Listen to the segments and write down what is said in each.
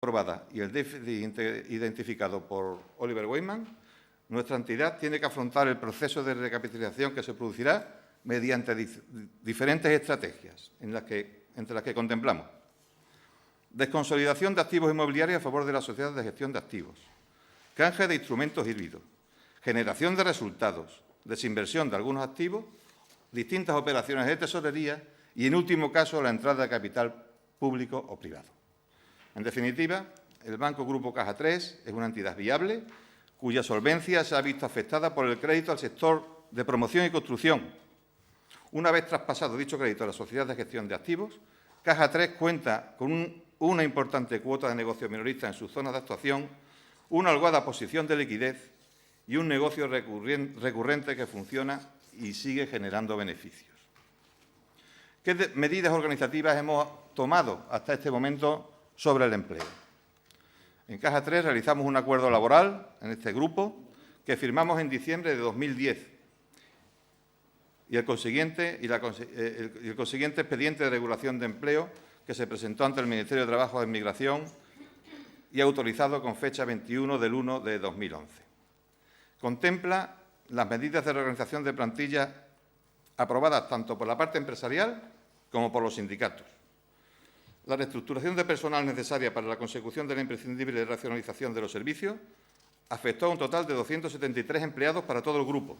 aprobada y el déficit identificado por Oliver Wyman, nuestra entidad tiene que afrontar el proceso de recapitalización que se producirá mediante diferentes estrategias, entre las que contemplamos desconsolidación de activos inmobiliarios a favor de la sociedad de gestión de activos, canje de instrumentos híbridos, generación de resultados, desinversión de algunos activos, distintas operaciones de tesorería y, en último caso, la entrada de capital público o privado. En definitiva, el Banco Grupo Caja 3 es una entidad viable cuya solvencia se ha visto afectada por el crédito al sector de promoción y construcción. Una vez traspasado dicho crédito a la sociedad de gestión de activos, Caja 3 cuenta con una importante cuota de negocio minorista en sus zonas de actuación, una holgada posición de liquidez y un negocio recurrente que funciona y sigue generando beneficios. ¿Qué medidas organizativas hemos tomado hasta este momento sobre el empleo? En Caja 3 realizamos un acuerdo laboral en este grupo que firmamos en diciembre de 2010 y el consiguiente expediente de regulación de empleo que se presentó ante el Ministerio de Trabajo e Inmigración y autorizado con fecha 21 del 1 de 2011. Contempla las medidas de reorganización de plantilla aprobadas tanto por la parte empresarial como por los sindicatos. La reestructuración de personal necesaria para la consecución de la imprescindible racionalización de los servicios afectó a un total de 273 empleados para todo el grupo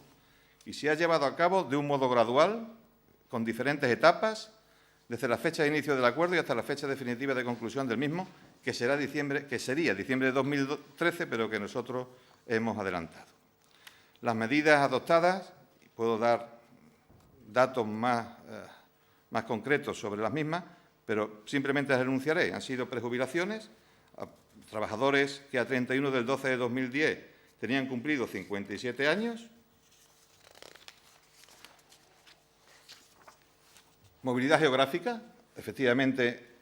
y se ha llevado a cabo de un modo gradual, con diferentes etapas, desde la fecha de inicio del acuerdo y hasta la fecha definitiva de conclusión del mismo, que sería diciembre de 2013, pero que nosotros hemos adelantado. Las medidas adoptadas, puedo dar datos más concretos sobre las mismas, pero simplemente las enunciaré. Han sido prejubilaciones a trabajadores que a 31 del 12 de 2010 tenían cumplido 57 años. Movilidad geográfica. Efectivamente,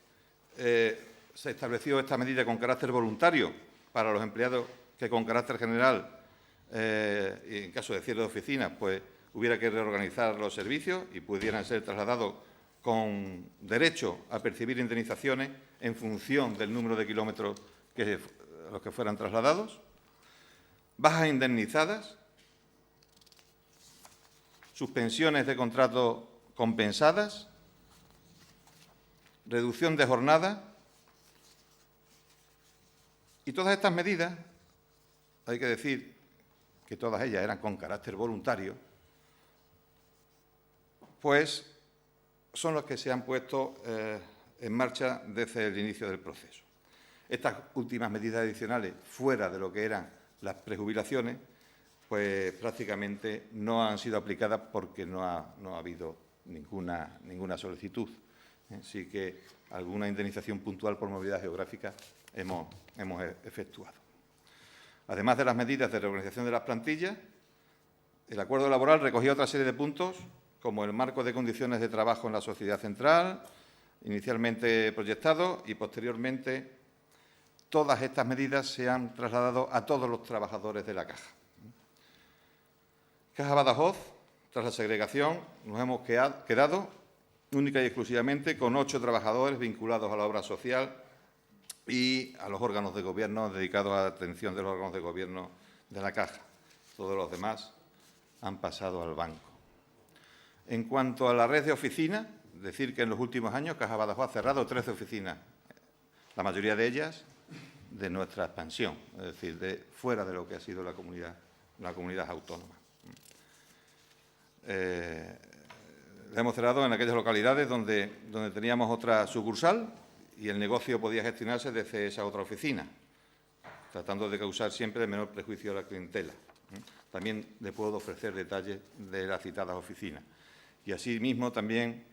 se estableció esta medida con carácter voluntario para los empleados que con carácter general, y en caso de cierre de oficinas, pues hubiera que reorganizar los servicios y pudieran ser trasladados con derecho a percibir indemnizaciones en función del número de kilómetros a los que fueran trasladados. Bajas indemnizadas, suspensiones de contrato compensadas, reducción de jornada. Y todas estas medidas, hay que decir que todas ellas eran con carácter voluntario, pues son las que se han puesto en marcha desde el inicio del proceso. Estas últimas medidas adicionales, fuera de lo que eran las prejubilaciones, pues prácticamente no han sido aplicadas porque no ha habido ninguna solicitud. Sí que alguna indemnización puntual por movilidad geográfica hemos efectuado. Además de las medidas de reorganización de las plantillas, el acuerdo laboral recogía otra serie de puntos, como el marco de condiciones de trabajo en la sociedad central, inicialmente proyectado, y posteriormente todas estas medidas se han trasladado a todos los trabajadores de la Caja. Caja Badajoz, tras la segregación, nos hemos quedado única y exclusivamente con 8 trabajadores vinculados a la obra social y a los órganos de gobierno, dedicados a la atención de los órganos de gobierno de la Caja. Todos los demás han pasado al banco. En cuanto a la red de oficinas, decir que en los últimos años Caja Badajoz ha cerrado 13 oficinas, la mayoría de ellas de nuestra expansión, es decir, de fuera de lo que ha sido la comunidad autónoma. La hemos cerrado en aquellas localidades donde teníamos otra sucursal y el negocio podía gestionarse desde esa otra oficina, tratando de causar siempre el menor prejuicio a la clientela. También le puedo ofrecer detalles de las citadas oficinas. Y asimismo también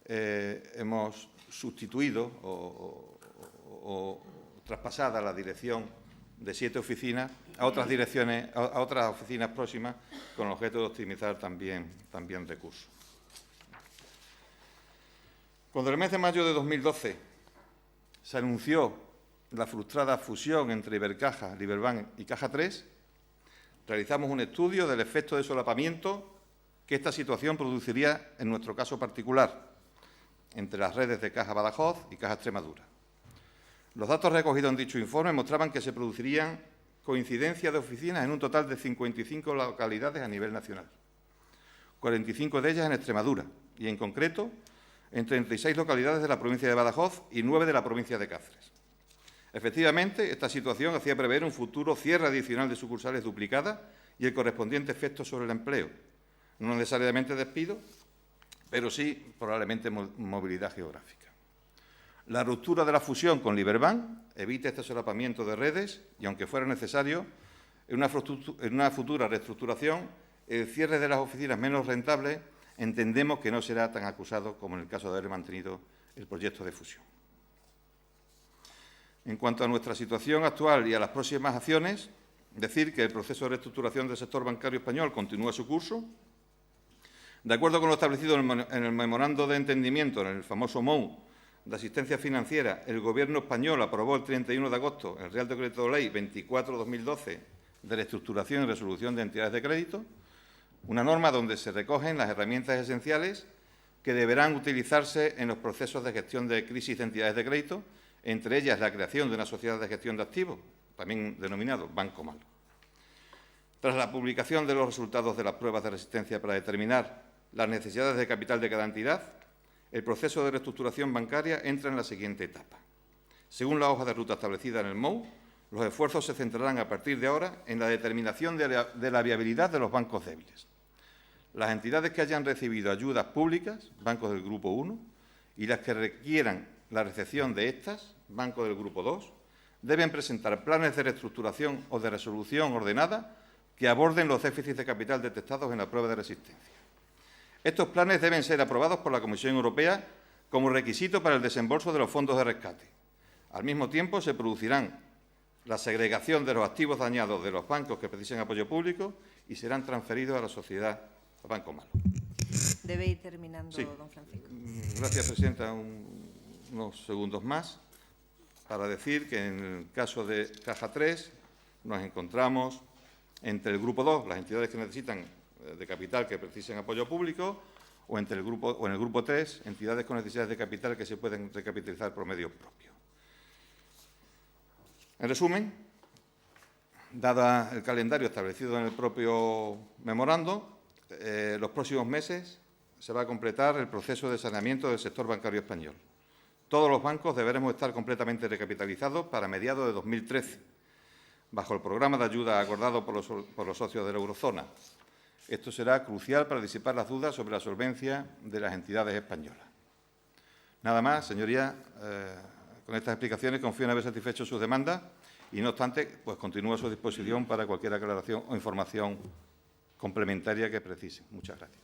hemos sustituido o traspasada la dirección de 7 oficinas a otras oficinas próximas, con el objeto de optimizar también recursos. Cuando en el mes de mayo de 2012 se anunció la frustrada fusión entre Ibercaja, Liberbank y Caja 3, realizamos un estudio del efecto de solapamiento que esta situación produciría en nuestro caso particular entre las redes de Caja Badajoz y Caja Extremadura. Los datos recogidos en dicho informe mostraban que se producirían coincidencias de oficinas en un total de 55 localidades a nivel nacional, 45 de ellas en Extremadura y, en concreto, en 36 localidades de la provincia de Badajoz y 9 de la provincia de Cáceres. Efectivamente, esta situación hacía prever un futuro cierre adicional de sucursales duplicadas y el correspondiente efecto sobre el empleo. No necesariamente despido, pero sí probablemente movilidad geográfica. La ruptura de la fusión con Liberbank evita este solapamiento de redes y, aunque fuera necesario, en una futura reestructuración, el cierre de las oficinas menos rentables entendemos que no será tan acusado como en el caso de haber mantenido el proyecto de fusión. En cuanto a nuestra situación actual y a las próximas acciones, decir que el proceso de reestructuración del sector bancario español continúa su curso. De acuerdo con lo establecido en el memorando de entendimiento, en el famoso MOU de asistencia financiera, el Gobierno español aprobó el 31 de agosto el Real Decreto Ley 24/2012 de reestructuración y resolución de entidades de crédito, una norma donde se recogen las herramientas esenciales que deberán utilizarse en los procesos de gestión de crisis de entidades de crédito, entre ellas la creación de una sociedad de gestión de activos, también denominado Banco Malo. Tras la publicación de los resultados de las pruebas de resistencia para determinar las necesidades de capital de cada entidad, el proceso de reestructuración bancaria entra en la siguiente etapa. Según la hoja de ruta establecida en el MOU, los esfuerzos se centrarán a partir de ahora en la determinación de la viabilidad de los bancos débiles. Las entidades que hayan recibido ayudas públicas, bancos del Grupo 1, y las que requieran la recepción de estas, bancos del Grupo 2, deben presentar planes de reestructuración o de resolución ordenada que aborden los déficits de capital detectados en la prueba de resistencia. Estos planes deben ser aprobados por la Comisión Europea como requisito para el desembolso de los fondos de rescate. Al mismo tiempo, se producirán la segregación de los activos dañados de los bancos que precisen apoyo público y serán transferidos a la sociedad Banco Malo. Debe ir terminando, sí. Don Francisco. Gracias, presidenta. Unos segundos más para decir que en el caso de Caja 3 nos encontramos entre el Grupo 2, las entidades que necesitan de capital que precisen apoyo público, o en el Grupo 3, entidades con necesidades de capital que se pueden recapitalizar por medios propios. En resumen, dado el calendario establecido en el propio memorando, los próximos meses se va a completar el proceso de saneamiento del sector bancario español. Todos los bancos deberemos estar completamente recapitalizados para mediados de 2013, bajo el programa de ayuda acordado por los socios de la eurozona. Esto será crucial para disipar las dudas sobre la solvencia de las entidades españolas. Nada más, señorías, con estas explicaciones confío en haber satisfecho sus demandas y, no obstante, pues continúo a su disposición para cualquier aclaración o información complementaria que precisen. Muchas gracias.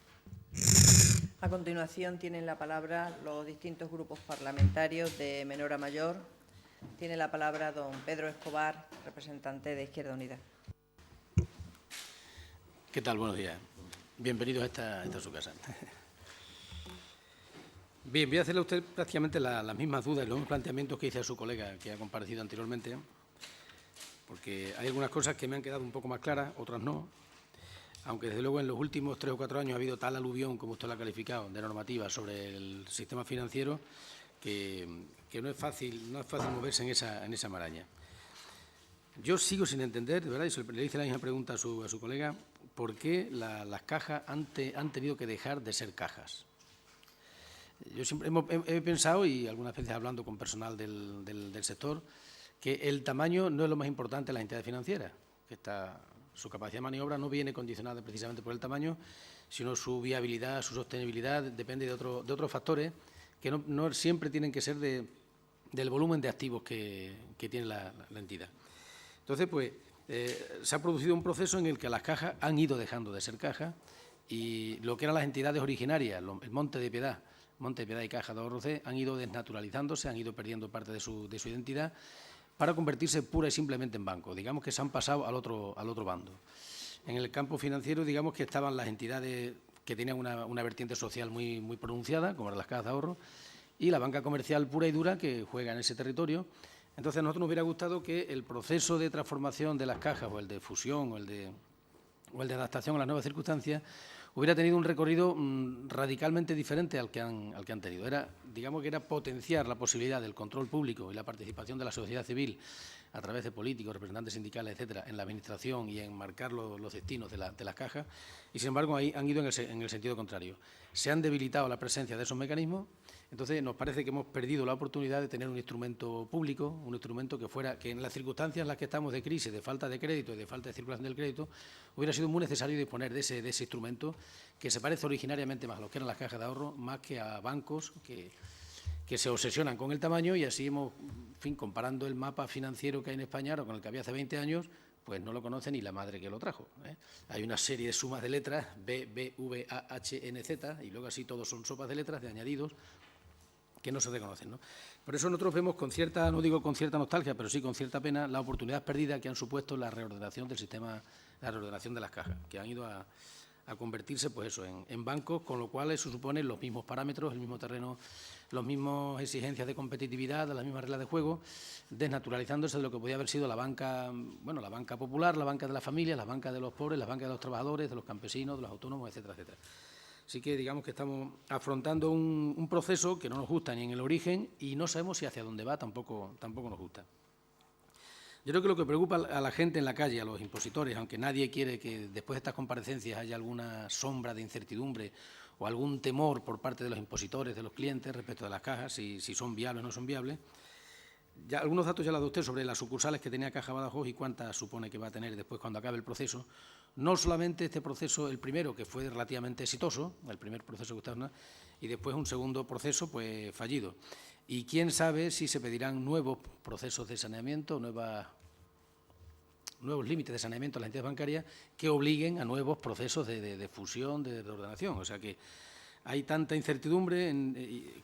A continuación tienen la palabra los distintos grupos parlamentarios de menor a mayor. Tiene la palabra don Pedro Escobar, representante de Izquierda Unida. ¿Qué tal? Buenos días. Bienvenidos a su casa. Bien, voy a hacerle a usted prácticamente las mismas dudas y los mismos planteamientos que hice a su colega que ha comparecido anteriormente, porque hay algunas cosas que me han quedado un poco más claras, otras no, aunque desde luego en los últimos 3 o 4 años ha habido tal aluvión, como usted lo ha calificado, de normativa sobre el sistema financiero, que no es fácil moverse en esa maraña. Yo sigo sin entender, de verdad, y le hice la misma pregunta a su colega, por qué las cajas han tenido que dejar de ser cajas. Yo siempre he pensado, y algunas veces hablando con personal del sector, que el tamaño no es lo más importante en las entidades financieras, que su capacidad de maniobra no viene condicionada precisamente por el tamaño, sino su viabilidad, su sostenibilidad, depende de otros factores que no siempre tienen que ser del volumen de activos que tiene la entidad. Entonces, pues, se ha producido un proceso en el que las cajas han ido dejando de ser cajas y lo que eran las entidades originarias, el Monte de Piedad y Caja de Ahorro C, han ido desnaturalizándose, han ido perdiendo parte de su identidad para convertirse pura y simplemente en banco. Digamos que se han pasado al otro bando. En el campo financiero, digamos que estaban las entidades que tenían una vertiente social muy pronunciada, como eran las cajas de ahorro, y la banca comercial pura y dura que juega en ese territorio. Entonces, a nosotros nos hubiera gustado que el proceso de transformación de las cajas, o el de fusión, o el de adaptación a las nuevas circunstancias, hubiera tenido un recorrido radicalmente diferente al que han tenido. Digamos que era potenciar la posibilidad del control público y la participación de la sociedad civil a través de políticos, representantes sindicales, etcétera, en la administración y en marcar los destinos de las cajas, y sin embargo ahí han ido en el sentido contrario. Se han debilitado la presencia de esos mecanismos. Entonces, nos parece que hemos perdido la oportunidad de tener un instrumento público, un instrumento que en las circunstancias en las que estamos de crisis, de falta de crédito y de falta de circulación del crédito, hubiera sido muy necesario disponer de ese instrumento que se parece originariamente más a lo que eran las cajas de ahorro, más que a bancos que se obsesionan con el tamaño, y así hemos, en fin, comparando el mapa financiero que hay en España ahora con el que había hace 20 años, pues no lo conoce ni la madre que lo trajo, ¿eh? Hay una serie de sumas de letras, B, B, V, A, H, N, Z, y luego así todos son sopas de letras, de añadidos, que no se reconocen, ¿no? Por eso nosotros vemos con cierta, no digo con cierta nostalgia, pero sí con cierta pena, la oportunidad perdida que han supuesto la reordenación del sistema, la reordenación de las cajas, que han ido a convertirse, pues eso, en bancos, con lo cual eso supone los mismos parámetros, el mismo terreno, las mismas exigencias de competitividad, las mismas reglas de juego, desnaturalizándose de lo que podía haber sido la banca, bueno, la banca popular, la banca de las familias, la banca de los pobres, la banca de los trabajadores, de los campesinos, de los autónomos, etcétera, etcétera. Así que digamos que estamos afrontando un proceso que no nos gusta ni en el origen, y no sabemos si hacia dónde va tampoco nos gusta. Yo creo que lo que preocupa a la gente en la calle, a los impositores, aunque nadie quiere que después de estas comparecencias haya alguna sombra de incertidumbre o algún temor por parte de los impositores, de los clientes, respecto de las cajas, si son viables o no son viables. Ya, algunos datos ya los ha dado usted sobre las sucursales que tenía Caja Badajoz y cuántas supone que va a tener después cuando acabe el proceso. No solamente este proceso, el primero, que fue relativamente exitoso, el primer proceso que usted habla, y después un segundo proceso pues fallido. Y quién sabe si se pedirán nuevos procesos de saneamiento, nuevos límites de saneamiento a las entidades bancarias que obliguen a nuevos procesos de fusión, de reordenación. O sea que hay tanta incertidumbre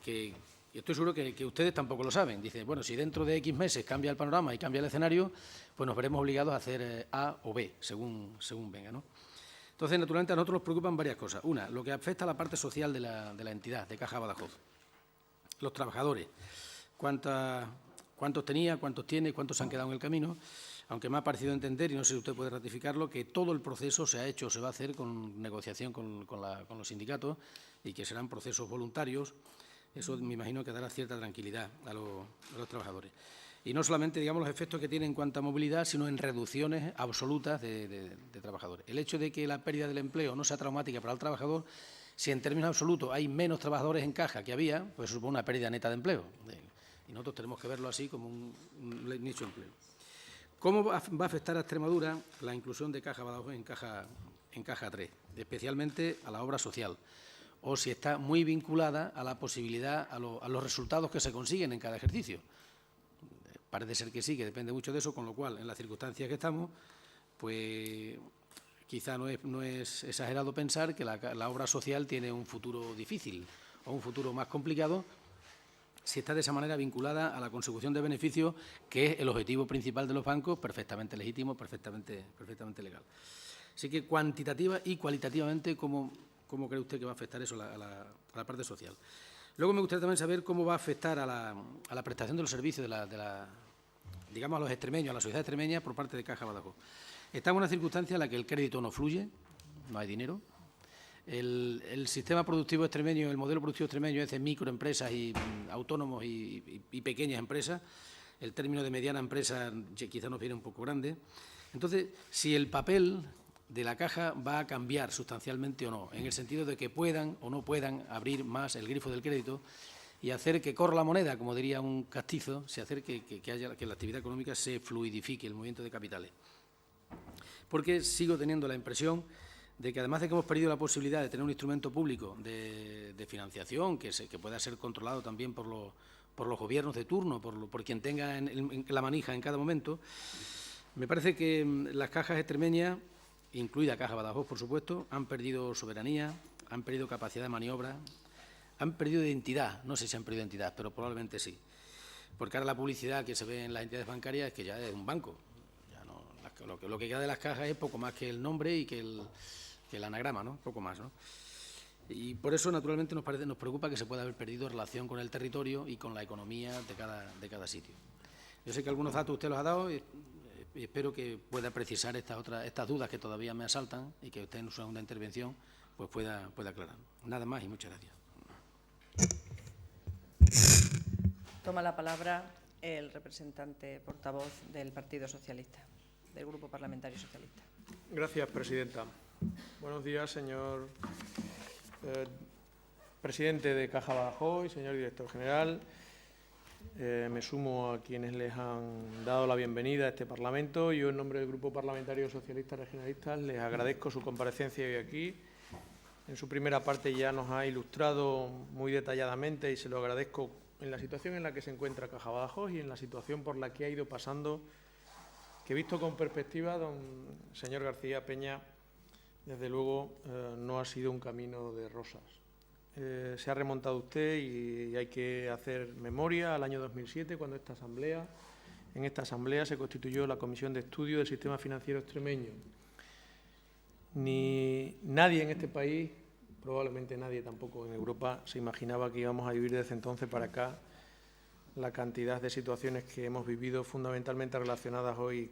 que estoy seguro que ustedes tampoco lo saben. Dicen, bueno, si dentro de X meses cambia el panorama y cambia el escenario, pues nos veremos obligados a hacer A o B, según venga, ¿no? Entonces, naturalmente, a nosotros nos preocupan varias cosas. Una, lo que afecta a la parte social de la entidad, de Caja Badajoz. Los trabajadores, cuántos tenía, cuántos tiene, cuántos se han quedado en el camino, aunque me ha parecido entender, y no sé si usted puede ratificarlo, que todo el proceso se ha hecho o se va a hacer con negociación con los sindicatos y que serán procesos voluntarios. Eso me imagino que dará cierta tranquilidad a los trabajadores. Y no solamente, digamos, los efectos que tiene en cuanto a movilidad, sino en reducciones absolutas de trabajadores. El hecho de que la pérdida del empleo no sea traumática para el trabajador, si en términos absolutos hay menos trabajadores en caja que había, pues supone una pérdida neta de empleo. Y nosotros tenemos que verlo así como un nicho de empleo. ¿Cómo va a afectar a Extremadura la inclusión de Caja Badajoz en caja 3, especialmente a la obra social? O si está muy vinculada a la posibilidad, a los resultados que se consiguen en cada ejercicio. Parece ser que sí, que depende mucho de eso, con lo cual, en las circunstancias que estamos, pues quizá no es exagerado pensar que la obra social tiene un futuro difícil o un futuro más complicado si está de esa manera vinculada a la consecución de beneficios, que es el objetivo principal de los bancos, perfectamente legítimo, perfectamente legal. Así que cuantitativa y cualitativamente, ¿cómo cree usted que va a afectar eso a la parte social? Luego me gustaría también saber cómo va a afectar a la prestación de los servicios digamos, a los extremeños, a la sociedad extremeña por parte de Caja Badajoz. Estamos en una circunstancia en la que el crédito no fluye, no hay dinero. El sistema productivo extremeño, el modelo productivo extremeño es de microempresas y autónomos y pequeñas empresas. El término de mediana empresa quizá nos viene un poco grande. Entonces, si el papel de la caja va a cambiar sustancialmente o no, en el sentido de que puedan o no puedan abrir más el grifo del crédito y hacer que corra la moneda, como diría un castizo, hacer que la actividad económica se fluidifique, el movimiento de capitales. Porque sigo teniendo la impresión de que, además de que hemos perdido la posibilidad de tener un instrumento público de financiación que pueda ser controlado también por los gobiernos de turno, por quien tenga la manija en cada momento, me parece que las cajas extremeñas, incluida Caja Badajoz, por supuesto, han perdido soberanía, han perdido capacidad de maniobra, han perdido identidad. No sé si han perdido identidad, pero probablemente sí. Porque ahora la publicidad que se ve en las entidades bancarias es que ya es un banco. Ya no, lo que queda de las cajas es poco más que el nombre y que el anagrama, ¿no? Poco más, ¿no? Y por eso, naturalmente, nos preocupa que se pueda haber perdido relación con el territorio y con la economía de cada sitio. Yo sé que algunos datos usted los ha dado y espero que pueda precisar estas dudas que todavía me asaltan y que usted en su segunda intervención pues pueda aclarar. Nada más y muchas gracias. Toma la palabra el representante portavoz del Partido Socialista, del Grupo Parlamentario Socialista. Gracias, presidenta. Buenos días, señor presidente de Caja Badajoz y señor director general. Me sumo a quienes les han dado la bienvenida a este Parlamento. Yo, en nombre del Grupo Parlamentario Socialista Regionalista, les agradezco su comparecencia hoy aquí. En su primera parte ya nos ha ilustrado muy detalladamente, y se lo agradezco, en la situación en la que se encuentra Caja Badajoz y en la situación por la que ha ido pasando, que visto con perspectiva, señor García Peña, desde luego no ha sido un camino de rosas. Se ha remontado usted y hay que hacer memoria al año 2007, cuando en esta asamblea se constituyó la Comisión de Estudio del Sistema Financiero Extremeño. Ni nadie en este país, probablemente nadie tampoco en Europa, se imaginaba que íbamos a vivir desde entonces para acá la cantidad de situaciones que hemos vivido, fundamentalmente relacionadas hoy,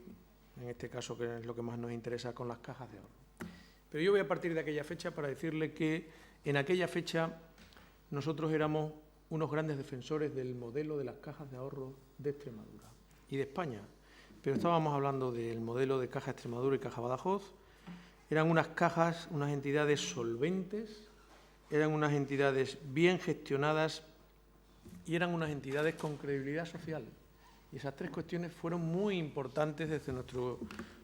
en este caso, que es lo que más nos interesa, con las cajas de ahorro. Pero yo voy a partir de aquella fecha para decirle que en aquella fecha nosotros éramos unos grandes defensores del modelo de las cajas de ahorro de Extremadura y de España. Pero estábamos hablando del modelo de Caja Extremadura y Caja Badajoz. Eran unas cajas, unas entidades solventes, eran unas entidades bien gestionadas y eran unas entidades con credibilidad social. Y esas tres cuestiones fueron muy importantes desde nuestro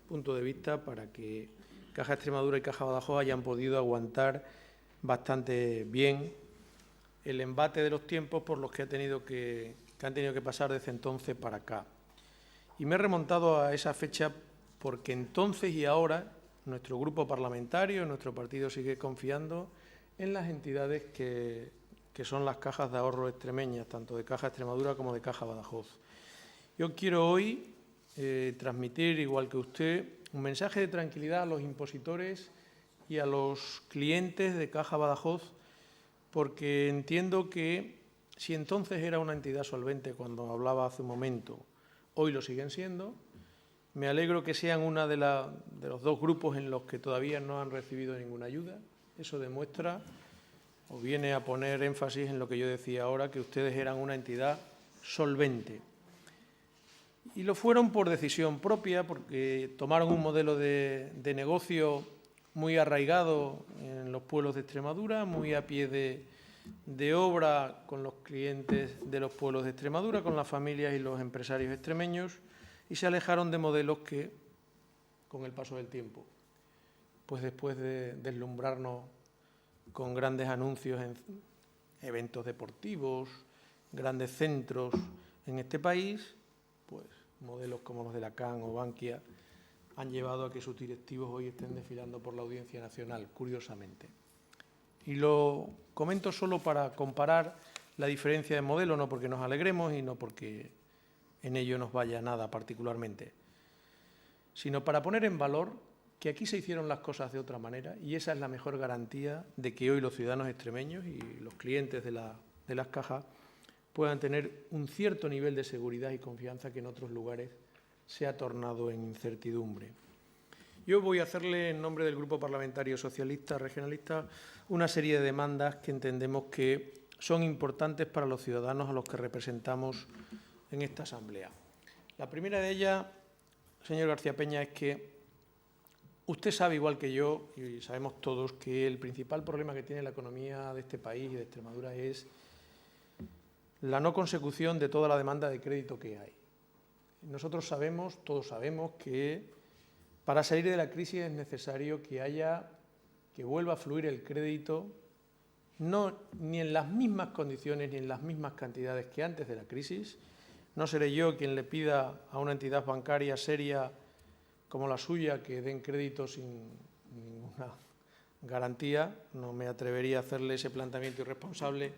punto de vista para que Caja Extremadura y Caja Badajoz hayan podido aguantar bastante bien el embate de los tiempos por los que han tenido que pasar desde entonces para acá. Y me he remontado a esa fecha porque entonces y ahora nuestro grupo parlamentario, nuestro partido, sigue confiando en las entidades que son las cajas de ahorro extremeñas, tanto de Caja Extremadura como de Caja Badajoz. Yo quiero hoy transmitir, igual que usted, un mensaje de tranquilidad a los impositores y a los clientes de Caja Badajoz, porque entiendo que si entonces era una entidad solvente cuando hablaba hace un momento, hoy lo siguen siendo. Me alegro que sean uno de los dos grupos en los que todavía no han recibido ninguna ayuda. Eso demuestra o viene a poner énfasis en lo que yo decía ahora, que ustedes eran una entidad solvente. Y lo fueron por decisión propia, porque tomaron un modelo de negocio muy arraigado en los pueblos de Extremadura, muy a pie de obra con los clientes de los pueblos de Extremadura, con las familias y los empresarios extremeños, y se alejaron de modelos que, con el paso del tiempo, pues después de deslumbrarnos con grandes anuncios en eventos deportivos, grandes centros en este país, pues modelos como los de Lacan o Bankia han llevado a que sus directivos hoy estén desfilando por la Audiencia Nacional, curiosamente. Y lo comento solo para comparar la diferencia de modelo, no porque nos alegremos y no porque en ello nos vaya nada particularmente, sino para poner en valor que aquí se hicieron las cosas de otra manera, y esa es la mejor garantía de que hoy los ciudadanos extremeños y los clientes de las cajas puedan tener un cierto nivel de seguridad y confianza que en otros lugares se ha tornado en incertidumbre. Yo voy a hacerle, en nombre del Grupo Parlamentario Socialista Regionalista, una serie de demandas que entendemos que son importantes para los ciudadanos a los que representamos en esta asamblea. La primera de ellas, señor García Peña, es que usted sabe, igual que yo, y sabemos todos, que el principal problema que tiene la economía de este país y de Extremadura es la no consecución de toda la demanda de crédito que hay. Nosotros sabemos, todos sabemos, que para salir de la crisis es necesario que vuelva a fluir el crédito, no ni en las mismas condiciones ni en las mismas cantidades que antes de la crisis. No seré yo quien le pida a una entidad bancaria seria como la suya que den crédito sin ninguna garantía. No me atrevería a hacerle ese planteamiento irresponsable,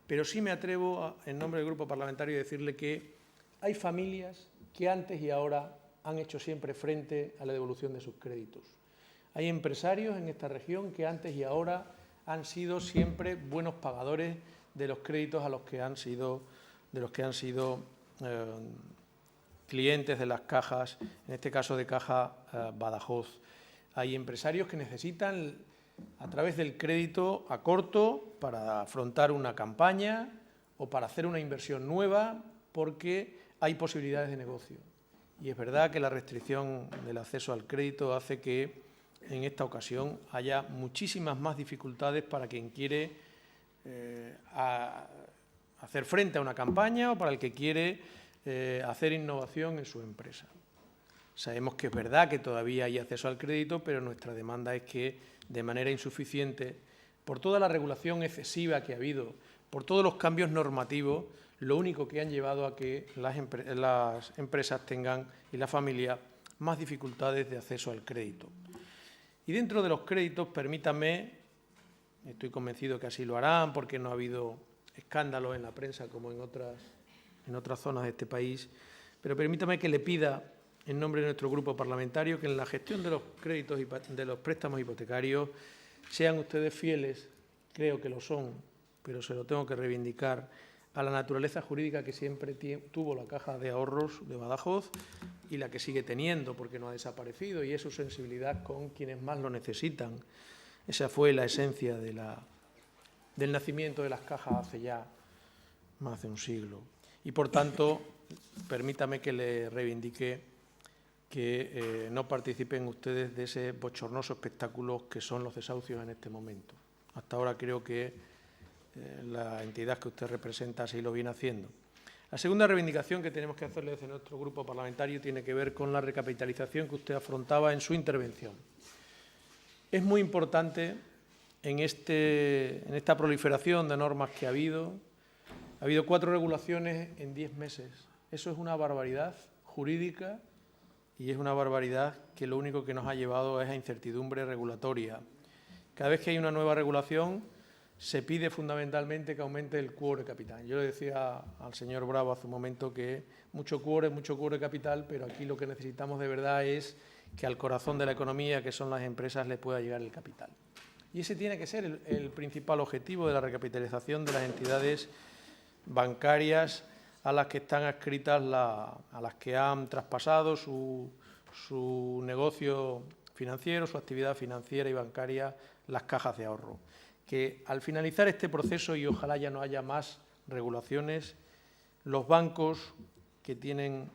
pero sí me atrevo, en nombre del Grupo Parlamentario, a decirle que hay familias que antes y ahora han hecho siempre frente a la devolución de sus créditos. Hay empresarios en esta región que antes y ahora han sido siempre buenos pagadores de los créditos a los que han sido clientes de las cajas, en este caso de Caja Badajoz. Hay empresarios que necesitan a través del crédito a corto para afrontar una campaña o para hacer una inversión nueva, porque hay posibilidades de negocio. Y es verdad que la restricción del acceso al crédito hace que en esta ocasión haya muchísimas más dificultades para quien quiere hacer frente a una campaña o para el que quiere hacer innovación en su empresa. Sabemos que es verdad que todavía hay acceso al crédito, pero nuestra demanda es que, de manera insuficiente, por toda la regulación excesiva que ha habido, por todos los cambios normativos, lo único que han llevado a que las empresas tengan y la familia más dificultades de acceso al crédito. Y dentro de los créditos, permítanme, estoy convencido que así lo harán, porque no ha habido escándalos en la prensa como en otras zonas de este país, pero permítame que le pida, en nombre de nuestro grupo parlamentario, que en la gestión de los créditos y de los préstamos hipotecarios sean ustedes fieles, creo que lo son, pero se lo tengo que reivindicar, a la naturaleza jurídica que siempre tuvo la Caja de Ahorros de Badajoz y la que sigue teniendo, porque no ha desaparecido, y es su sensibilidad con quienes más lo necesitan. Esa fue la esencia del nacimiento de las cajas hace ya más de un siglo. Y, por tanto, permítame que le reivindique que no participen ustedes de ese bochornoso espectáculo que son los desahucios en este momento. Hasta ahora creo que la entidad que usted representa así lo viene haciendo. La segunda reivindicación que tenemos que hacerle desde nuestro grupo parlamentario tiene que ver con la recapitalización que usted afrontaba en su intervención. Es muy importante en esta proliferación de normas que ha habido 4 regulaciones en 10 meses. Eso es una barbaridad jurídica y es una barbaridad que lo único que nos ha llevado es a incertidumbre regulatoria. Cada vez que hay una nueva regulación, se pide fundamentalmente que aumente el quórum de capital. Yo le decía al señor Bravo hace un momento que mucho quórum de capital, pero aquí lo que necesitamos de verdad es que al corazón de la economía, que son las empresas, le pueda llegar el capital. Y ese tiene que ser el principal objetivo de la recapitalización de las entidades bancarias a las que están adscritas, a las que han traspasado su negocio financiero, su actividad financiera y bancaria, las cajas de ahorro. Que al finalizar este proceso, y ojalá ya no haya más regulaciones, los bancos que tienen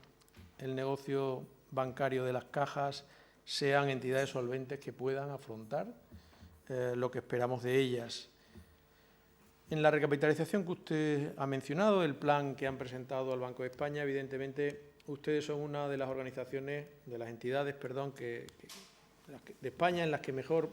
el negocio bancario de las cajas sean entidades solventes que puedan afrontar lo que esperamos de ellas. En la recapitalización que usted ha mencionado, el plan que han presentado al Banco de España, evidentemente ustedes son una de las organizaciones, de las entidades, de España en las que mejor,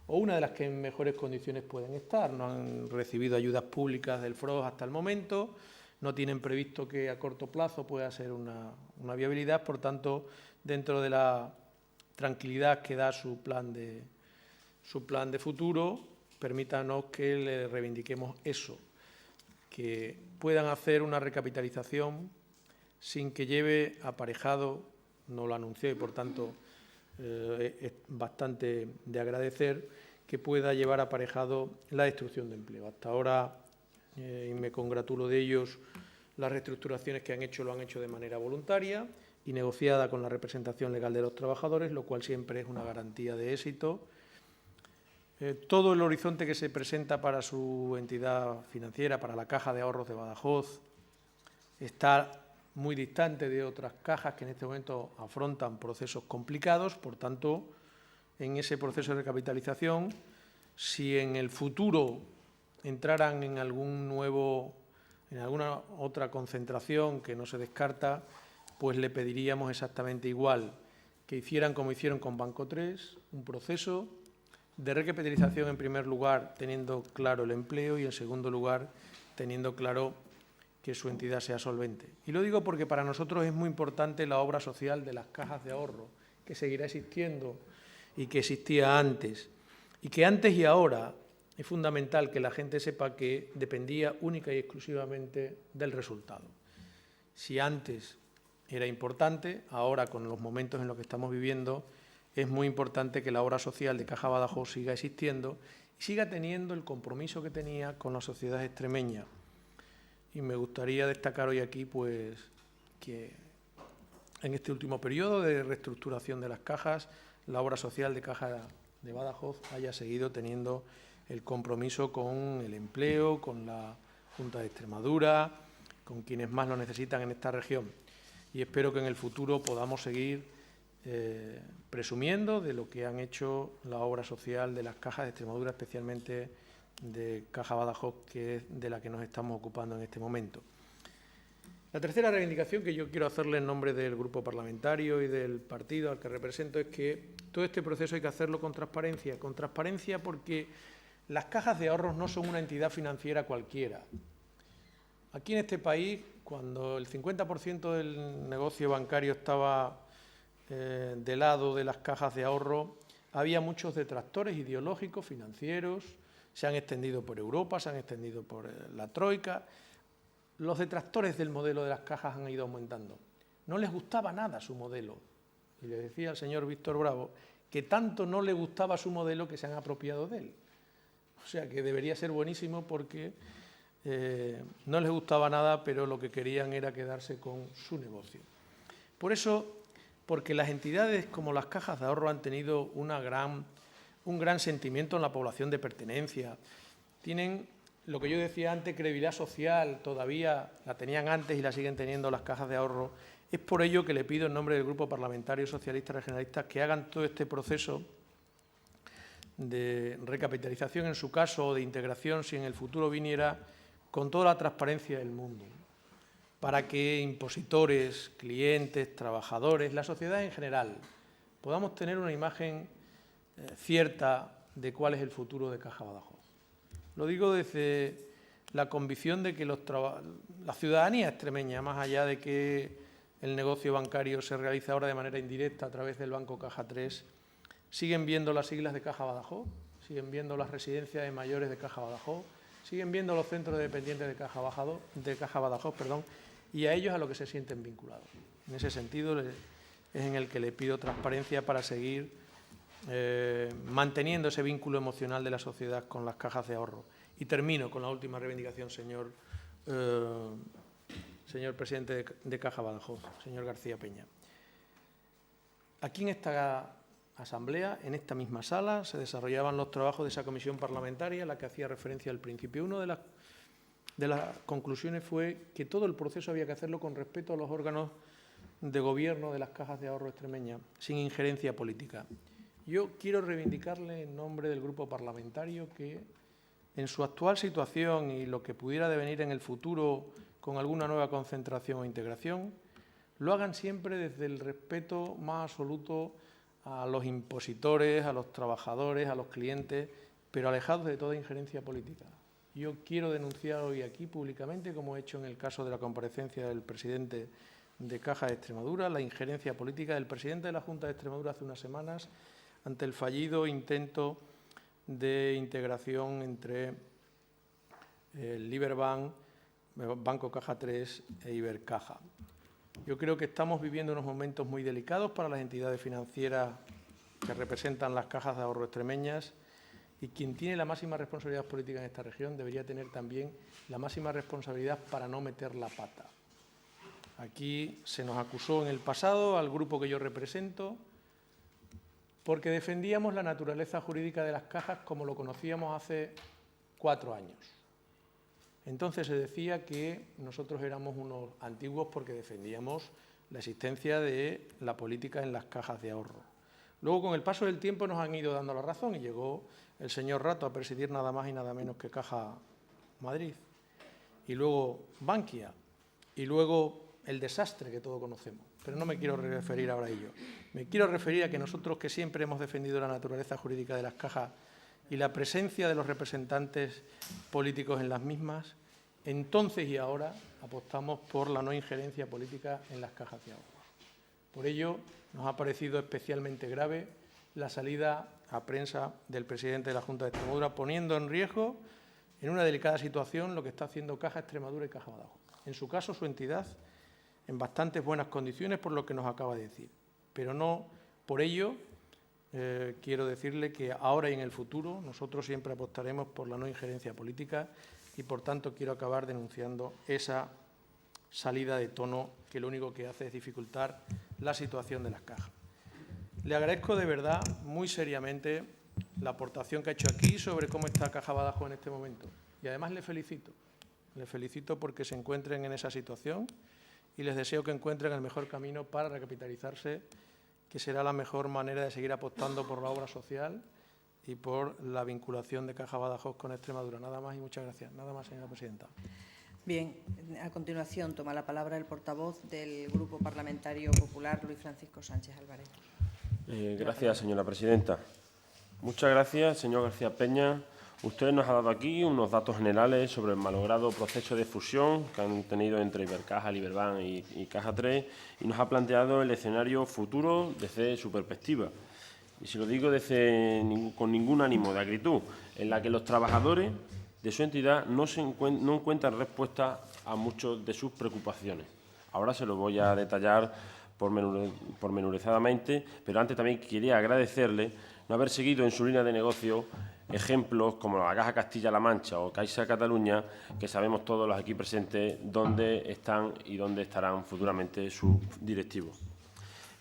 o una de las que en mejores condiciones pueden estar. No han recibido ayudas públicas del FROG hasta el momento, no tienen previsto que a corto plazo pueda ser una viabilidad, por tanto, dentro de la tranquilidad que da su plan de futuro, permítanos que le reivindiquemos eso, que puedan hacer una recapitalización sin que lleve aparejado, no lo anunció y por tanto es bastante de agradecer, que pueda llevar aparejado la destrucción de empleo. Hasta ahora, y me congratulo de ellos, las reestructuraciones que han hecho lo han hecho de manera voluntaria y negociada con la representación legal de los trabajadores, lo cual siempre es una garantía de éxito. Todo el horizonte que se presenta para su entidad financiera, para la Caja de Ahorros de Badajoz, está muy distante de otras cajas que en este momento afrontan procesos complicados. Por tanto, en ese proceso de recapitalización, si en el futuro entraran en alguna otra concentración que no se descarta, pues le pediríamos exactamente igual que hicieran como hicieron con Banco 3, un proceso de recapitalización, en primer lugar, teniendo claro el empleo y, en segundo lugar, teniendo claro que su entidad sea solvente. Y lo digo porque para nosotros es muy importante la obra social de las cajas de ahorro, que seguirá existiendo y que existía antes. Y que antes y ahora es fundamental que la gente sepa que dependía única y exclusivamente del resultado. Si antes era importante, ahora con los momentos en los que estamos viviendo, es muy importante que la obra social de Caja Badajoz siga existiendo y siga teniendo el compromiso que tenía con la sociedad extremeña. Y me gustaría destacar hoy aquí pues, que en este último periodo de reestructuración de las cajas, la obra social de Caja de Badajoz haya seguido teniendo el compromiso con el empleo, con la Junta de Extremadura, con quienes más lo necesitan en esta región. Y espero que en el futuro podamos seguir presumiendo de lo que han hecho la obra social de las cajas de Extremadura, especialmente de Caja Badajoz, que es de la que nos estamos ocupando en este momento. La tercera reivindicación que yo quiero hacerle en nombre del grupo parlamentario y del partido al que represento es que todo este proceso hay que hacerlo con transparencia porque las cajas de ahorros no son una entidad financiera cualquiera. Aquí en este país, cuando el 50% del negocio bancario estaba del lado de las cajas de ahorro, había muchos detractores ideológicos, financieros, se han extendido por Europa, se han extendido por la Troika. Los detractores del modelo de las cajas han ido aumentando. No les gustaba nada su modelo. Y le decía al señor Víctor Bravo que tanto no le gustaba su modelo que se han apropiado de él. O sea que debería ser buenísimo porque no les gustaba nada, pero lo que querían era quedarse con su negocio. Por eso, porque las entidades como las cajas de ahorro han tenido un gran sentimiento en la población de pertenencia, tienen lo que yo decía antes, credibilidad social, todavía la tenían antes y la siguen teniendo las cajas de ahorro. Es por ello que le pido en nombre del Grupo Parlamentario Socialista Regionalista que hagan todo este proceso de recapitalización, en su caso, o de integración, si en el futuro viniera, con toda la transparencia del mundo, para que impositores, clientes, trabajadores, la sociedad en general, podamos tener una imagen cierta de cuál es el futuro de Caja Badajoz. Lo digo desde la convicción de que la ciudadanía extremeña, más allá de que el negocio bancario se realiza ahora de manera indirecta a través del Banco Caja 3, siguen viendo las siglas de Caja Badajoz, siguen viendo las residencias de mayores de Caja Badajoz, siguen viendo los centros dependientes de Caja Badajoz, y a ellos a lo que se sienten vinculados. En ese sentido es en el que le pido transparencia para seguir manteniendo ese vínculo emocional de la sociedad con las cajas de ahorro. Y termino con la última reivindicación, señor presidente de Caja Badajoz, señor García Peña. Aquí en esta asamblea, en esta misma sala, se desarrollaban los trabajos de esa comisión parlamentaria a la que hacía referencia al principio. Una de las conclusiones fue que todo el proceso había que hacerlo con respeto a los órganos de gobierno de las cajas de ahorro extremeñas, sin injerencia política. Yo quiero reivindicarle en nombre del grupo parlamentario que en su actual situación y lo que pudiera devenir en el futuro con alguna nueva concentración o integración, lo hagan siempre desde el respeto más absoluto a los impositores, a los trabajadores, a los clientes, pero alejados de toda injerencia política. Yo quiero denunciar hoy aquí públicamente, como he hecho en el caso de la comparecencia del presidente de Caja de Extremadura, la injerencia política del presidente de la Junta de Extremadura hace unas semanas ante el fallido intento de integración entre el Liberbank, Banco Caja 3 e Ibercaja. Yo creo que estamos viviendo unos momentos muy delicados para las entidades financieras que representan las cajas de ahorro extremeñas y quien tiene la máxima responsabilidad política en esta región debería tener también la máxima responsabilidad para no meter la pata. Aquí se nos acusó en el pasado al grupo que yo represento porque defendíamos la naturaleza jurídica de las cajas como lo conocíamos hace 4 años. Entonces se decía que nosotros éramos unos antiguos porque defendíamos la existencia de la política en las cajas de ahorro. Luego, con el paso del tiempo, nos han ido dando la razón y llegó el señor Rato a presidir nada más y nada menos que Caja Madrid. Y luego Bankia. Y luego el desastre que todos conocemos. Pero no me quiero referir ahora a ello. Me quiero referir a que nosotros, que siempre hemos defendido la naturaleza jurídica de las cajas y la presencia de los representantes políticos en las mismas, entonces y ahora apostamos por la no injerencia política en las cajas de ahorro. Por ello, nos ha parecido especialmente grave la salida a prensa del presidente de la Junta de Extremadura, poniendo en riesgo, en una delicada situación, lo que está haciendo Caja Extremadura y Caja Badajoz. En su caso, su entidad, en bastantes buenas condiciones, por lo que nos acaba de decir. Pero no por ello quiero decirle que ahora y en el futuro nosotros siempre apostaremos por la no injerencia política y, por tanto, quiero acabar denunciando esa salida de tono que lo único que hace es dificultar la situación de las cajas. Le agradezco de verdad, muy seriamente, la aportación que ha hecho aquí sobre cómo está Caja Badajoz en este momento. Y además le felicito. Le felicito porque se encuentren en esa situación y les deseo que encuentren el mejor camino para recapitalizarse, que será la mejor manera de seguir apostando por la obra social y por la vinculación de Caja Badajoz con Extremadura. Nada más y muchas gracias. Nada más, señora presidenta. Bien, a continuación toma la palabra el portavoz del Grupo Parlamentario Popular, Luis Francisco Sánchez Álvarez. Gracias, señora presidenta. Muchas gracias, señor García Peña. Usted nos ha dado aquí unos datos generales sobre el malogrado proceso de fusión que han tenido entre Ibercaja, Liberbank y Caja 3 y nos ha planteado el escenario futuro desde su perspectiva. Y se lo digo con ningún ánimo de acritud, en la que los trabajadores de su entidad no encuentran respuesta a muchas de sus preocupaciones. Ahora se lo voy a detallar pormenorizadamente, pero antes también quería agradecerle no haber seguido en su línea de negocio ejemplos como la Caja Castilla-La Mancha o Caixa Cataluña, que sabemos todos los aquí presentes dónde están y dónde estarán futuramente sus directivos.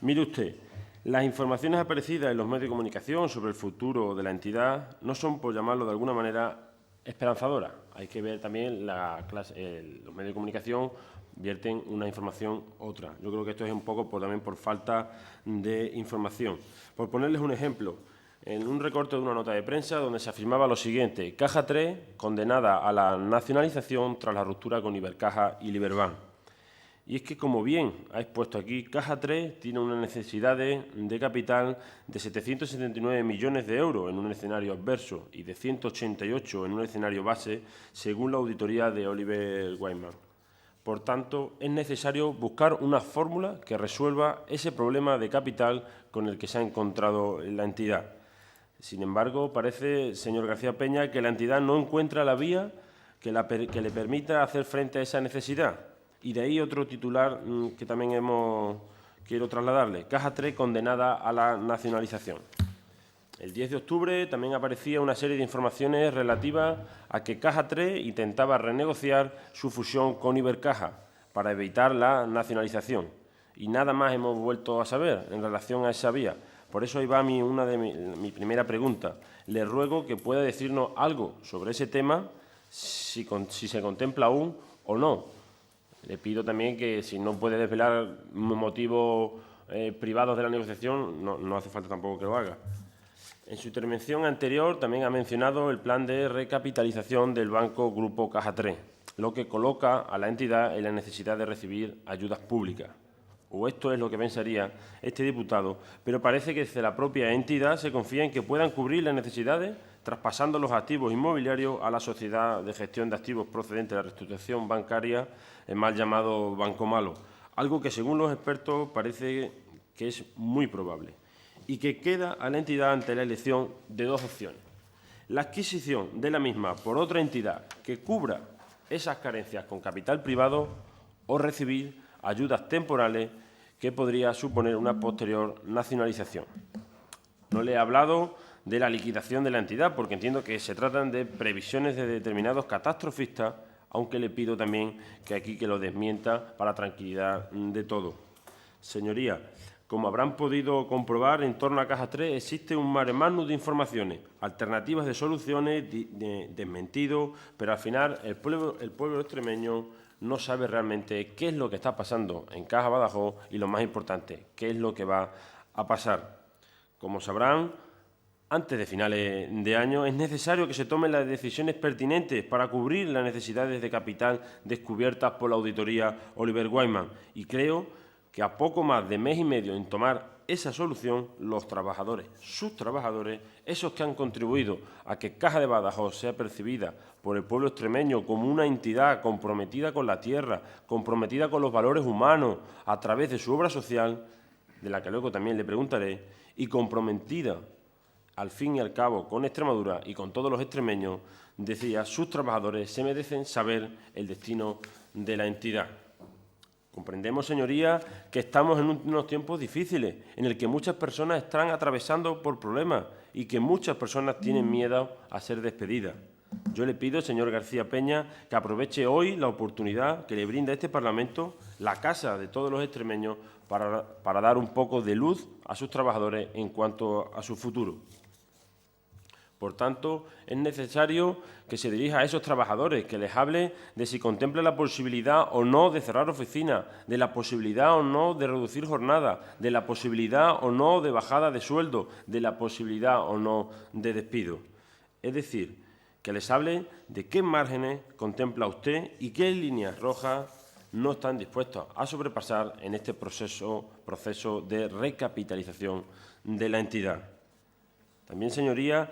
Mire usted, las informaciones aparecidas en los medios de comunicación sobre el futuro de la entidad no son, por llamarlo de alguna manera, esperanzadoras. Hay que ver también los medios de comunicación vierten una información otra. Yo creo que esto es un poco también por falta de información. Por ponerles un ejemplo, en un recorte de una nota de prensa donde se afirmaba lo siguiente: Caja 3 condenada a la nacionalización tras la ruptura con Ibercaja y Liberbank. Y es que, como bien ha expuesto aquí, Caja 3 tiene unas necesidades de capital de 779 millones de euros en un escenario adverso y de 188 en un escenario base, según la auditoría de Oliver Wyman. Por tanto, es necesario buscar una fórmula que resuelva ese problema de capital con el que se ha encontrado la entidad. Sin embargo, parece, señor García Peña, que la entidad no encuentra la vía que le permita hacer frente a esa necesidad. Y de ahí otro titular que también quiero trasladarle: Caja 3 condenada a la nacionalización. El 10 de octubre también aparecía una serie de informaciones relativas a que Caja 3 intentaba renegociar su fusión con Ibercaja para evitar la nacionalización. Y nada más hemos vuelto a saber en relación a esa vía. Por eso ahí va mi primera pregunta. Le ruego que pueda decirnos algo sobre ese tema, si se contempla aún o no. Le pido también que, si no puede desvelar motivos privados de la negociación, no hace falta tampoco que lo haga. En su intervención anterior también ha mencionado el plan de recapitalización del Banco Grupo Caja 3, lo que coloca a la entidad en la necesidad de recibir ayudas públicas. O esto es lo que pensaría este diputado, pero parece que desde la propia entidad se confía en que puedan cubrir las necesidades traspasando los activos inmobiliarios a la sociedad de gestión de activos procedente de la reestructuración bancaria, el mal llamado Banco Malo, algo que según los expertos parece que es muy probable y que queda a la entidad ante la elección de dos opciones: la adquisición de la misma por otra entidad que cubra esas carencias con capital privado o recibir ayudas temporales que podría suponer una posterior nacionalización. No le he hablado de la liquidación de la entidad, porque entiendo que se tratan de previsiones de determinados catastrofistas, aunque le pido también que lo desmienta para tranquilidad de todos. Señorías, como habrán podido comprobar, en torno a Caja 3 existe un mare magnum de informaciones, alternativas de soluciones, desmentidos, pero al final el pueblo extremeño no sabe realmente qué es lo que está pasando en Caja Badajoz y, lo más importante, qué es lo que va a pasar. Como sabrán, antes de finales de año es necesario que se tomen las decisiones pertinentes para cubrir las necesidades de capital descubiertas por la auditoría Oliver Wyman, y creo que a poco más de mes y medio en tomar esa solución, los trabajadores, sus trabajadores, esos que han contribuido a que Caja de Badajoz sea percibida por el pueblo extremeño como una entidad comprometida con la tierra, comprometida con los valores humanos a través de su obra social, de la que luego también le preguntaré, y comprometida al fin y al cabo con Extremadura y con todos los extremeños, decía, sus trabajadores se merecen saber el destino de la entidad. Comprendemos, señorías, que estamos en unos tiempos difíciles, en el que muchas personas están atravesando por problemas y que muchas personas tienen miedo a ser despedidas. Yo le pido, señor García Peña, que aproveche hoy la oportunidad que le brinda este Parlamento, la casa de todos los extremeños, para dar un poco de luz a sus trabajadores en cuanto a su futuro. Por tanto, es necesario que se dirija a esos trabajadores, que les hable de si contempla la posibilidad o no de cerrar oficinas, de la posibilidad o no de reducir jornada, de la posibilidad o no de bajada de sueldo, de la posibilidad o no de despido. Es decir, que les hable de qué márgenes contempla usted y qué líneas rojas no están dispuestos a sobrepasar en este proceso de recapitalización de la entidad. También, señorías,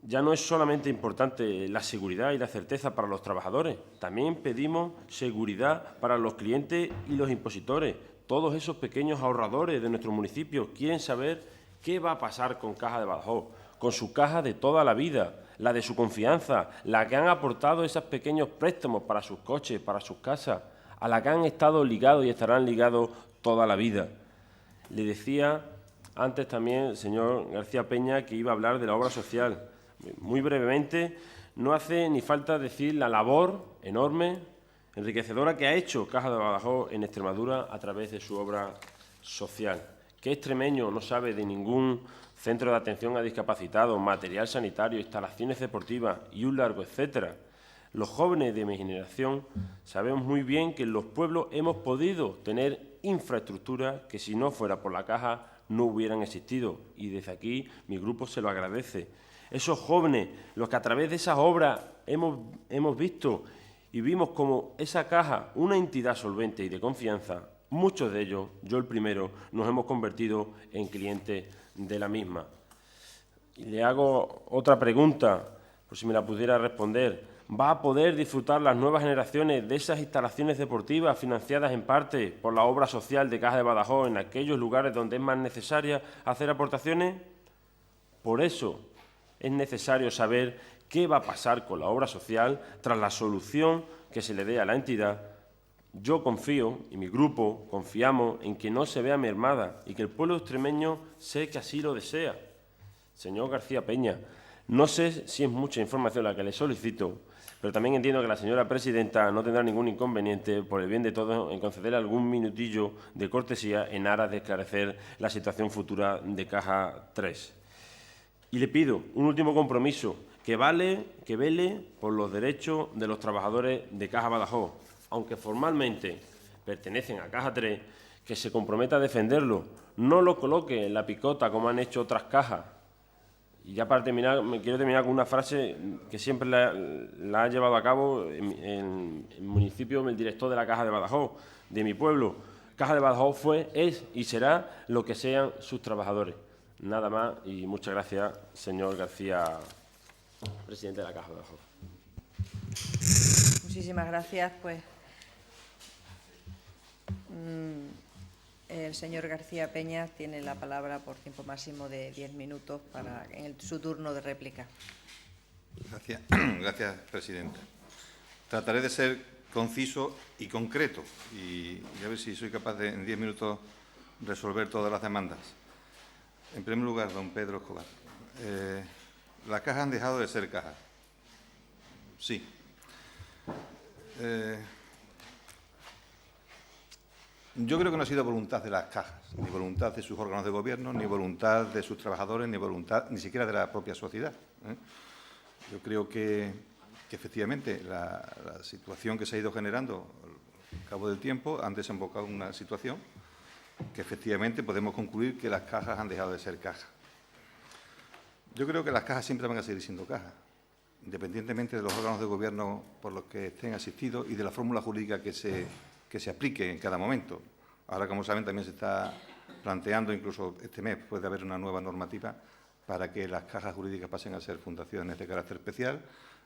ya no es solamente importante la seguridad y la certeza para los trabajadores, también pedimos seguridad para los clientes y los impositores. Todos esos pequeños ahorradores de nuestro municipio quieren saber qué va a pasar con Caja de Badajoz, con su caja de toda la vida, la de su confianza, la que han aportado esos pequeños préstamos para sus coches, para sus casas, a la que han estado ligados y estarán ligados toda la vida. Le decía antes también, señor García Peña, que iba a hablar de la obra social. Muy brevemente, no hace ni falta decir la labor enorme, enriquecedora que ha hecho Caja de Badajoz en Extremadura a través de su obra social. ¿Qué extremeño no sabe de ningún centro de atención a discapacitados, material sanitario, instalaciones deportivas y un largo etcétera? Los jóvenes de mi generación sabemos muy bien que en los pueblos hemos podido tener infraestructuras que, si no fuera por la Caja, no hubieran existido. Y desde aquí mi grupo se lo agradece. Esos jóvenes, los que a través de esas obras hemos visto y vimos como esa Caja, una entidad solvente y de confianza, muchos de ellos, yo el primero, nos hemos convertido en clientes de la misma. Y le hago otra pregunta, por si me la pudiera responder. ¿Va a poder disfrutar las nuevas generaciones de esas instalaciones deportivas financiadas en parte por la obra social de Caja de Badajoz en aquellos lugares donde es más necesaria hacer aportaciones? Por eso es necesario saber qué va a pasar con la obra social tras la solución que se le dé a la entidad. Yo confío, y mi grupo confiamos, en que no se vea mermada y que el pueblo extremeño sé que así lo desea. Señor García Peña, no sé si es mucha información la que le solicito, pero también entiendo que la señora presidenta no tendrá ningún inconveniente, por el bien de todos, en conceder algún minutillo de cortesía en aras de esclarecer la situación futura de Caja 3. Y le pido un último compromiso, que vele por los derechos de los trabajadores de Caja Badajoz, aunque formalmente pertenecen a Caja 3, que se comprometa a defenderlo, no lo coloque en la picota como han hecho otras cajas. Y ya para terminar, quiero terminar con una frase que siempre la ha llevado a cabo en el municipio, el director de la Caja de Badajoz, de mi pueblo. Caja de Badajoz fue, es y será lo que sean sus trabajadores. Nada más y muchas gracias, señor García, presidente de la Caja de Badajoz. Muchísimas gracias. Pues el señor García Peña tiene la palabra por tiempo máximo de 10 minutos en su turno de réplica. Gracias, presidenta. Trataré de ser conciso y concreto y a ver si soy capaz de, en 10 minutos, resolver todas las demandas. En primer lugar, don Pedro Escobar, las cajas han dejado de ser cajas. Sí. Yo creo que no ha sido voluntad de las cajas, ni voluntad de sus órganos de gobierno, ni voluntad de sus trabajadores, ni voluntad ni siquiera de la propia sociedad. Yo creo que efectivamente la situación que se ha ido generando al cabo del tiempo han desembocado en una situación que efectivamente podemos concluir que las cajas han dejado de ser cajas. Yo creo que las cajas siempre van a seguir siendo cajas, independientemente de los órganos de gobierno por los que estén asistidos y de la fórmula jurídica que se aplique en cada momento. Ahora, como saben, también se está planteando, incluso este mes puede haber una nueva normativa para que las cajas jurídicas pasen a ser fundaciones de carácter especial,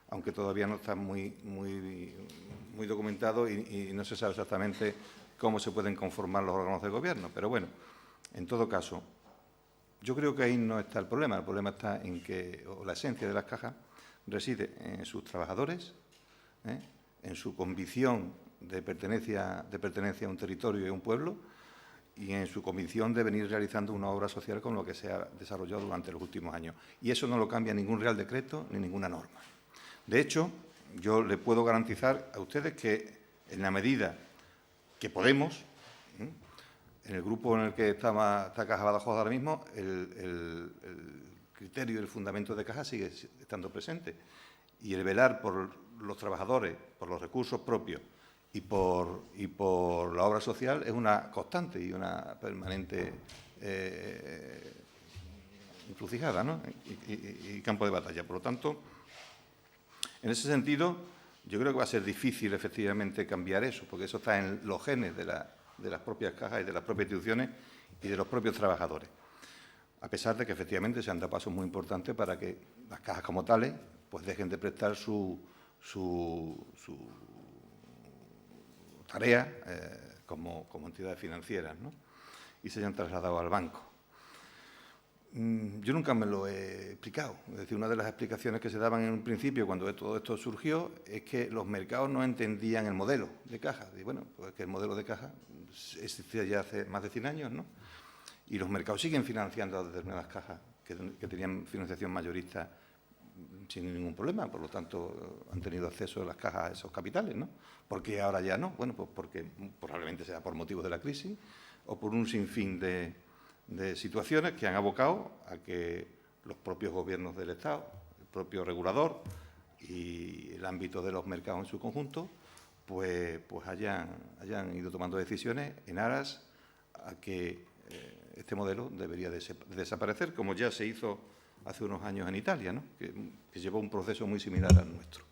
aunque todavía no está muy documentado y no se sabe exactamente cómo se pueden conformar los órganos de gobierno. Pero bueno, en todo caso, yo creo que ahí no está el problema está en que la esencia de las cajas reside en sus trabajadores, en su convicción de pertenencia a un territorio y a un pueblo y en su convicción de venir realizando una obra social con lo que se ha desarrollado durante los últimos años. Y eso no lo cambia ningún Real Decreto ni ninguna norma. De hecho, yo le puedo garantizar a ustedes que en la medida que podemos, en el grupo en el que está Caja Badajoz ahora mismo, el criterio y el fundamento de Caja sigue estando presente. Y el velar por los trabajadores, por los recursos propios y por la obra social es una constante y una permanente encrucijada, ¿no? y campo de batalla. Por lo tanto, en ese sentido, yo creo que va a ser difícil efectivamente cambiar eso, porque eso está en los genes de las propias cajas y de las propias instituciones y de los propios trabajadores. A pesar de que efectivamente se han dado pasos muy importantes para que las cajas como tales pues dejen de prestar su tarea como entidades financieras, ¿no? Y se hayan trasladado al banco. Yo nunca me lo he explicado. Es decir, una de las explicaciones que se daban en un principio cuando todo esto surgió es que los mercados no entendían el modelo de caja. Y bueno, pues que el modelo de caja existía ya hace más de 100 años, ¿no? Y los mercados siguen financiando a determinadas cajas que tenían financiación mayorista sin ningún problema. Por lo tanto, han tenido acceso a las cajas a esos capitales, ¿no? ¿Por qué ahora ya no? Bueno, pues porque probablemente sea por motivos de la crisis o por un sinfín de situaciones que han abocado a que los propios gobiernos del Estado, el propio regulador y el ámbito de los mercados en su conjunto, pues hayan ido tomando decisiones en aras a que este modelo debería desaparecer, como ya se hizo hace unos años en Italia, ¿no? que llevó un proceso muy similar al nuestro.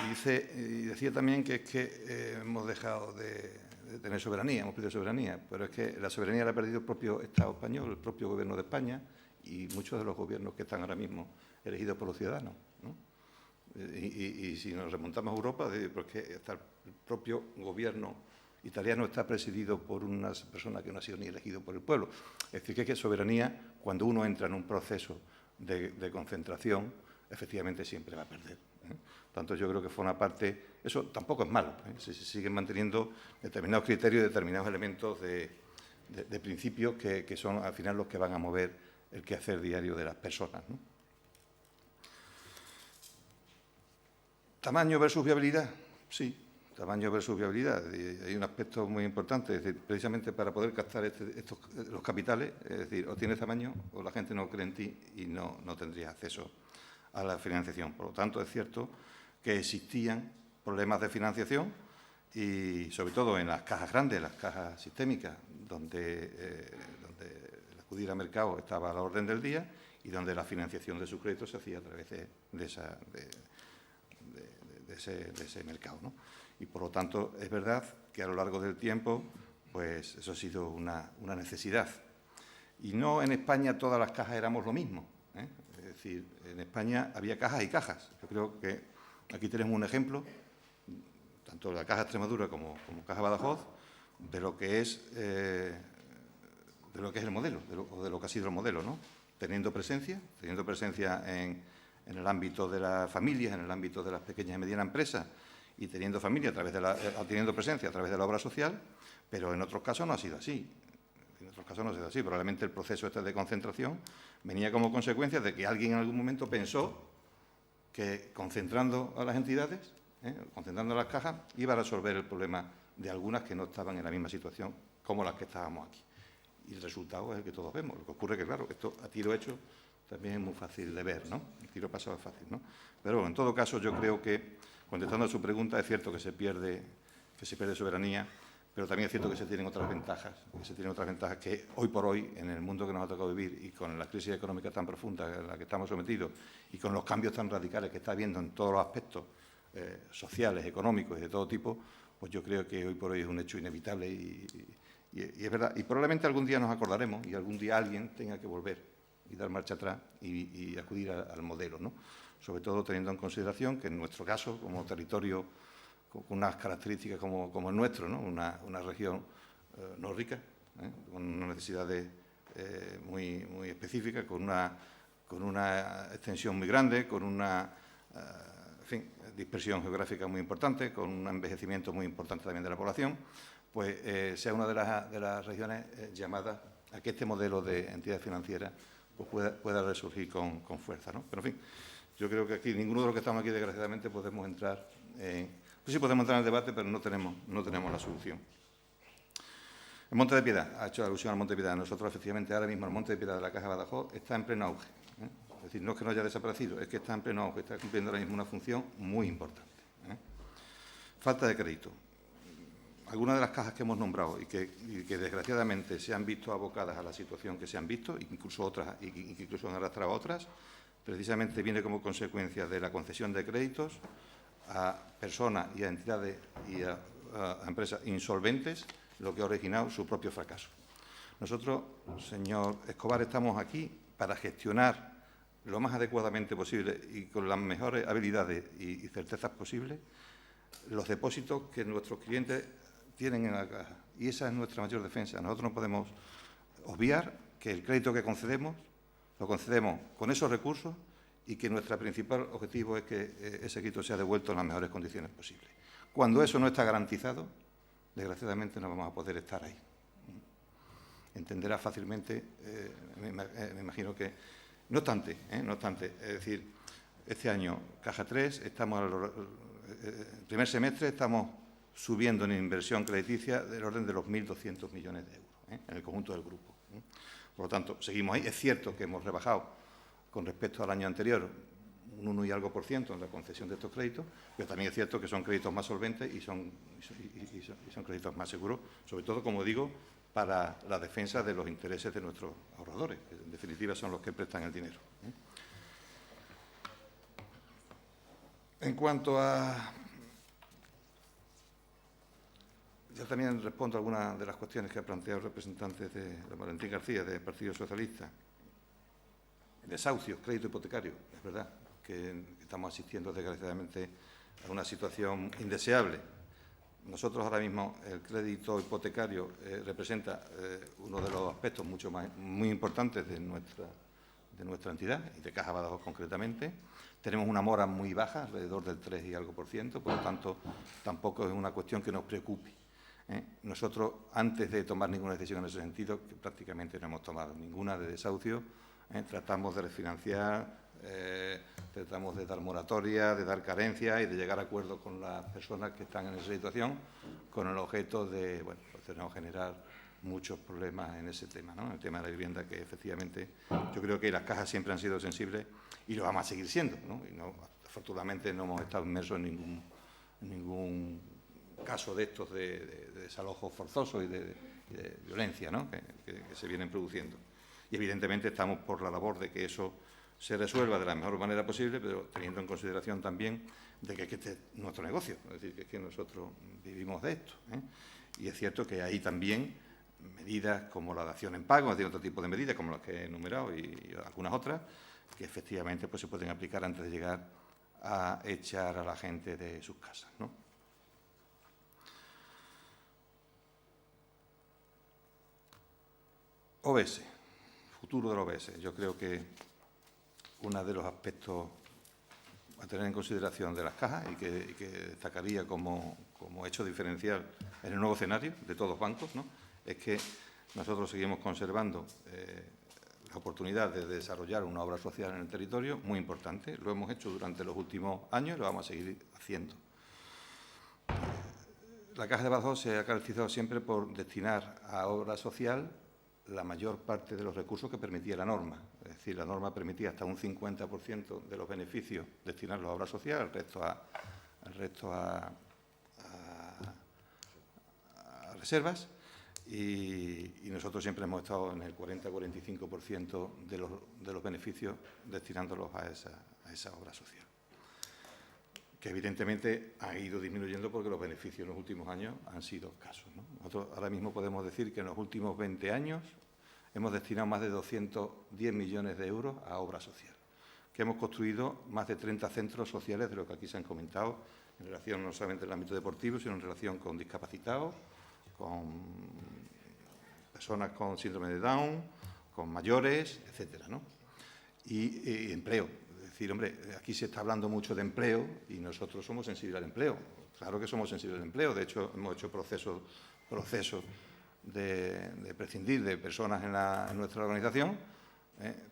Y decía también que es que hemos dejado de tener soberanía, hemos perdido soberanía, pero es que la soberanía la ha perdido el propio Estado español, el propio Gobierno de España y muchos de los gobiernos que están ahora mismo elegidos por los ciudadanos, ¿no? Y si nos remontamos a Europa, porque el propio gobierno italiano está presidido por una persona que no ha sido ni elegido por el pueblo. Es decir, que soberanía, cuando uno entra en un proceso de concentración, efectivamente siempre va a perder, ¿eh? Por tanto, yo creo que forma parte. Eso tampoco es malo, ¿eh? Se siguen manteniendo determinados criterios y determinados elementos de principios que son al final los que van a mover el quehacer diario de las personas, ¿no? ¿Tamaño versus viabilidad? Sí, tamaño versus viabilidad. Y hay un aspecto muy importante, es decir, precisamente para poder captar los capitales, es decir, o tienes tamaño o la gente no cree en ti y no tendrías acceso a la financiación. Por lo tanto, es cierto que existían problemas de financiación y, sobre todo, en las cajas grandes, las cajas sistémicas, donde el acudir al mercado estaba a la orden del día y donde la financiación de sus créditos se hacía a través de ese mercado, ¿no? Y, por lo tanto, es verdad que a lo largo del tiempo, pues eso ha sido una necesidad. Y no en España todas las cajas éramos lo mismo, ¿eh? Es decir, en España había cajas y cajas. Yo creo que aquí tenemos un ejemplo, tanto de la Caja Extremadura como Caja Badajoz, de lo que es el modelo, o de lo que ha sido el modelo, ¿no? Teniendo presencia en el ámbito de las familias, en el ámbito de las pequeñas y medianas empresas, y teniendo presencia a través de la obra social, pero en otros casos no ha sido así. Probablemente el proceso de concentración venía como consecuencia de que alguien en algún momento pensó que concentrando a las entidades, concentrando a las cajas, iba a resolver el problema de algunas que no estaban en la misma situación como las que estábamos aquí. Y el resultado es el que todos vemos. Lo que ocurre es que, claro, esto a tiro hecho también es muy fácil de ver, ¿no? El tiro pasado es fácil, ¿no? Pero bueno, en todo caso, yo creo que, contestando a su pregunta, es cierto que se pierde soberanía, pero también es cierto que se tienen otras ventajas, que hoy por hoy, en el mundo que nos ha tocado vivir y con la crisis económica tan profunda a la que estamos sometidos y con los cambios tan radicales que está habiendo en todos los aspectos sociales, económicos y de todo tipo, pues yo creo que hoy por hoy es un hecho inevitable y es verdad. Y probablemente algún día nos acordaremos y algún día alguien tenga que volver y dar marcha atrás y acudir al modelo, ¿no? Sobre todo teniendo en consideración que en nuestro caso, como territorio con unas características como el nuestro, ¿no? Una región no rica, con unas necesidades muy específicas, con una extensión muy grande, con una dispersión geográfica muy importante, con un envejecimiento muy importante también de la población, pues sea una de las regiones llamadas a que este modelo de entidad financiera pues pueda resurgir con fuerza, ¿no? Pero, en fin, yo creo que aquí ninguno de los que estamos aquí, desgraciadamente, podemos entrar en... Pues sí podemos entrar en el debate, pero no tenemos la solución. El Monte de Piedad, ha hecho alusión al Monte de Piedad. Nosotros, efectivamente, ahora mismo el Monte de Piedad de la Caja de Badajoz está en pleno auge. Es decir, no es que no haya desaparecido, es que está en pleno auge, está cumpliendo ahora mismo una función muy importante. Falta de crédito. Algunas de las cajas que hemos nombrado y que desgraciadamente se han visto abocadas a la situación que se han visto, incluso otras, y que incluso han arrastrado a otras, precisamente viene como consecuencia de la concesión de créditos a personas y a entidades y a empresas insolventes, lo que ha originado su propio fracaso. Nosotros, señor Escobar, estamos aquí para gestionar lo más adecuadamente posible y con las mejores habilidades y certezas posibles los depósitos que nuestros clientes tienen en la caja. Y esa es nuestra mayor defensa. Nosotros no podemos obviar que el crédito que concedemos, lo concedemos con esos recursos y que nuestro principal objetivo es que ese crédito sea devuelto en las mejores condiciones posibles. Cuando eso no está garantizado, desgraciadamente no vamos a poder estar ahí. Entenderá fácilmente, me imagino que, no obstante, es decir, este año, Caja 3, el primer semestre estamos subiendo en inversión crediticia del orden de los 1.200 millones de euros en el conjunto del grupo. Por lo tanto, seguimos ahí. Es cierto que hemos rebajado con respecto al año anterior un 1 y algo % en la concesión de estos créditos, pero también es cierto que son créditos más solventes y son créditos más seguros, sobre todo, como digo, para la defensa de los intereses de nuestros ahorradores, que en definitiva son los que prestan el dinero. En cuanto a... Yo también respondo a algunas de las cuestiones que ha planteado el representante de Valentín García, del Partido Socialista. Desahucios, crédito hipotecario. Es verdad que estamos asistiendo, desgraciadamente, a una situación indeseable. Nosotros ahora mismo el crédito hipotecario representa uno de los aspectos muy importantes de nuestra entidad y de Caja Badajoz concretamente. Tenemos una mora muy baja, alrededor del 3 y algo %, por lo tanto tampoco es una cuestión que nos preocupe. Nosotros, antes de tomar ninguna decisión en ese sentido, que prácticamente no hemos tomado ninguna de desahucio, tratamos de refinanciar, tratamos de dar moratoria, de dar carencia y de llegar a acuerdos con las personas que están en esa situación, con el objeto de, bueno, pues de no generar muchos problemas en ese tema, ¿no? El tema de la vivienda, que efectivamente yo creo que las cajas siempre han sido sensibles y lo vamos a seguir siendo, ¿no? Y afortunadamente no hemos estado inmersos en ningún caso de estos de desalojo forzoso y de violencia, ¿no? que se vienen produciendo. Y evidentemente estamos por la labor de que eso se resuelva de la mejor manera posible, pero teniendo en consideración también de que este es nuestro negocio, es decir, que es que nosotros vivimos de esto. Y es cierto que hay también medidas como la dación en pago, es decir, otro tipo de medidas como las que he enumerado y algunas otras, que efectivamente pues, se pueden aplicar antes de llegar a echar a la gente de sus casas, ¿no? OBS, futuro del OBS. Yo creo que uno de los aspectos a tener en consideración de las cajas y que destacaría como hecho diferencial en el nuevo escenario de todos los bancos, ¿no? Es que nosotros seguimos conservando la oportunidad de desarrollar una obra social en el territorio muy importante. Lo hemos hecho durante los últimos años y lo vamos a seguir haciendo. La Caja de Badajoz se ha caracterizado siempre por destinar a obra social la mayor parte de los recursos que permitía la norma. Es decir, la norma permitía hasta un 50% de los beneficios destinarlos a obra social, el resto a reservas, y nosotros siempre hemos estado en el 40-45% de los beneficios destinándolos a esa obra social, que evidentemente ha ido disminuyendo porque los beneficios en los últimos años han sido escasos, ¿no? Nosotros ahora mismo podemos decir que en los últimos 20 años hemos destinado más de 210 millones de euros a obra social, que hemos construido más de 30 centros sociales, de lo que aquí se han comentado, en relación no solamente en el ámbito deportivo, sino en relación con discapacitados, con personas con síndrome de Down, con mayores, etcétera, ¿no? Y empleo. Es decir, hombre, aquí se está hablando mucho de empleo y nosotros somos sensibles al empleo. Claro que somos sensibles al empleo. De hecho, hemos hecho procesos de prescindir de personas en nuestra organización,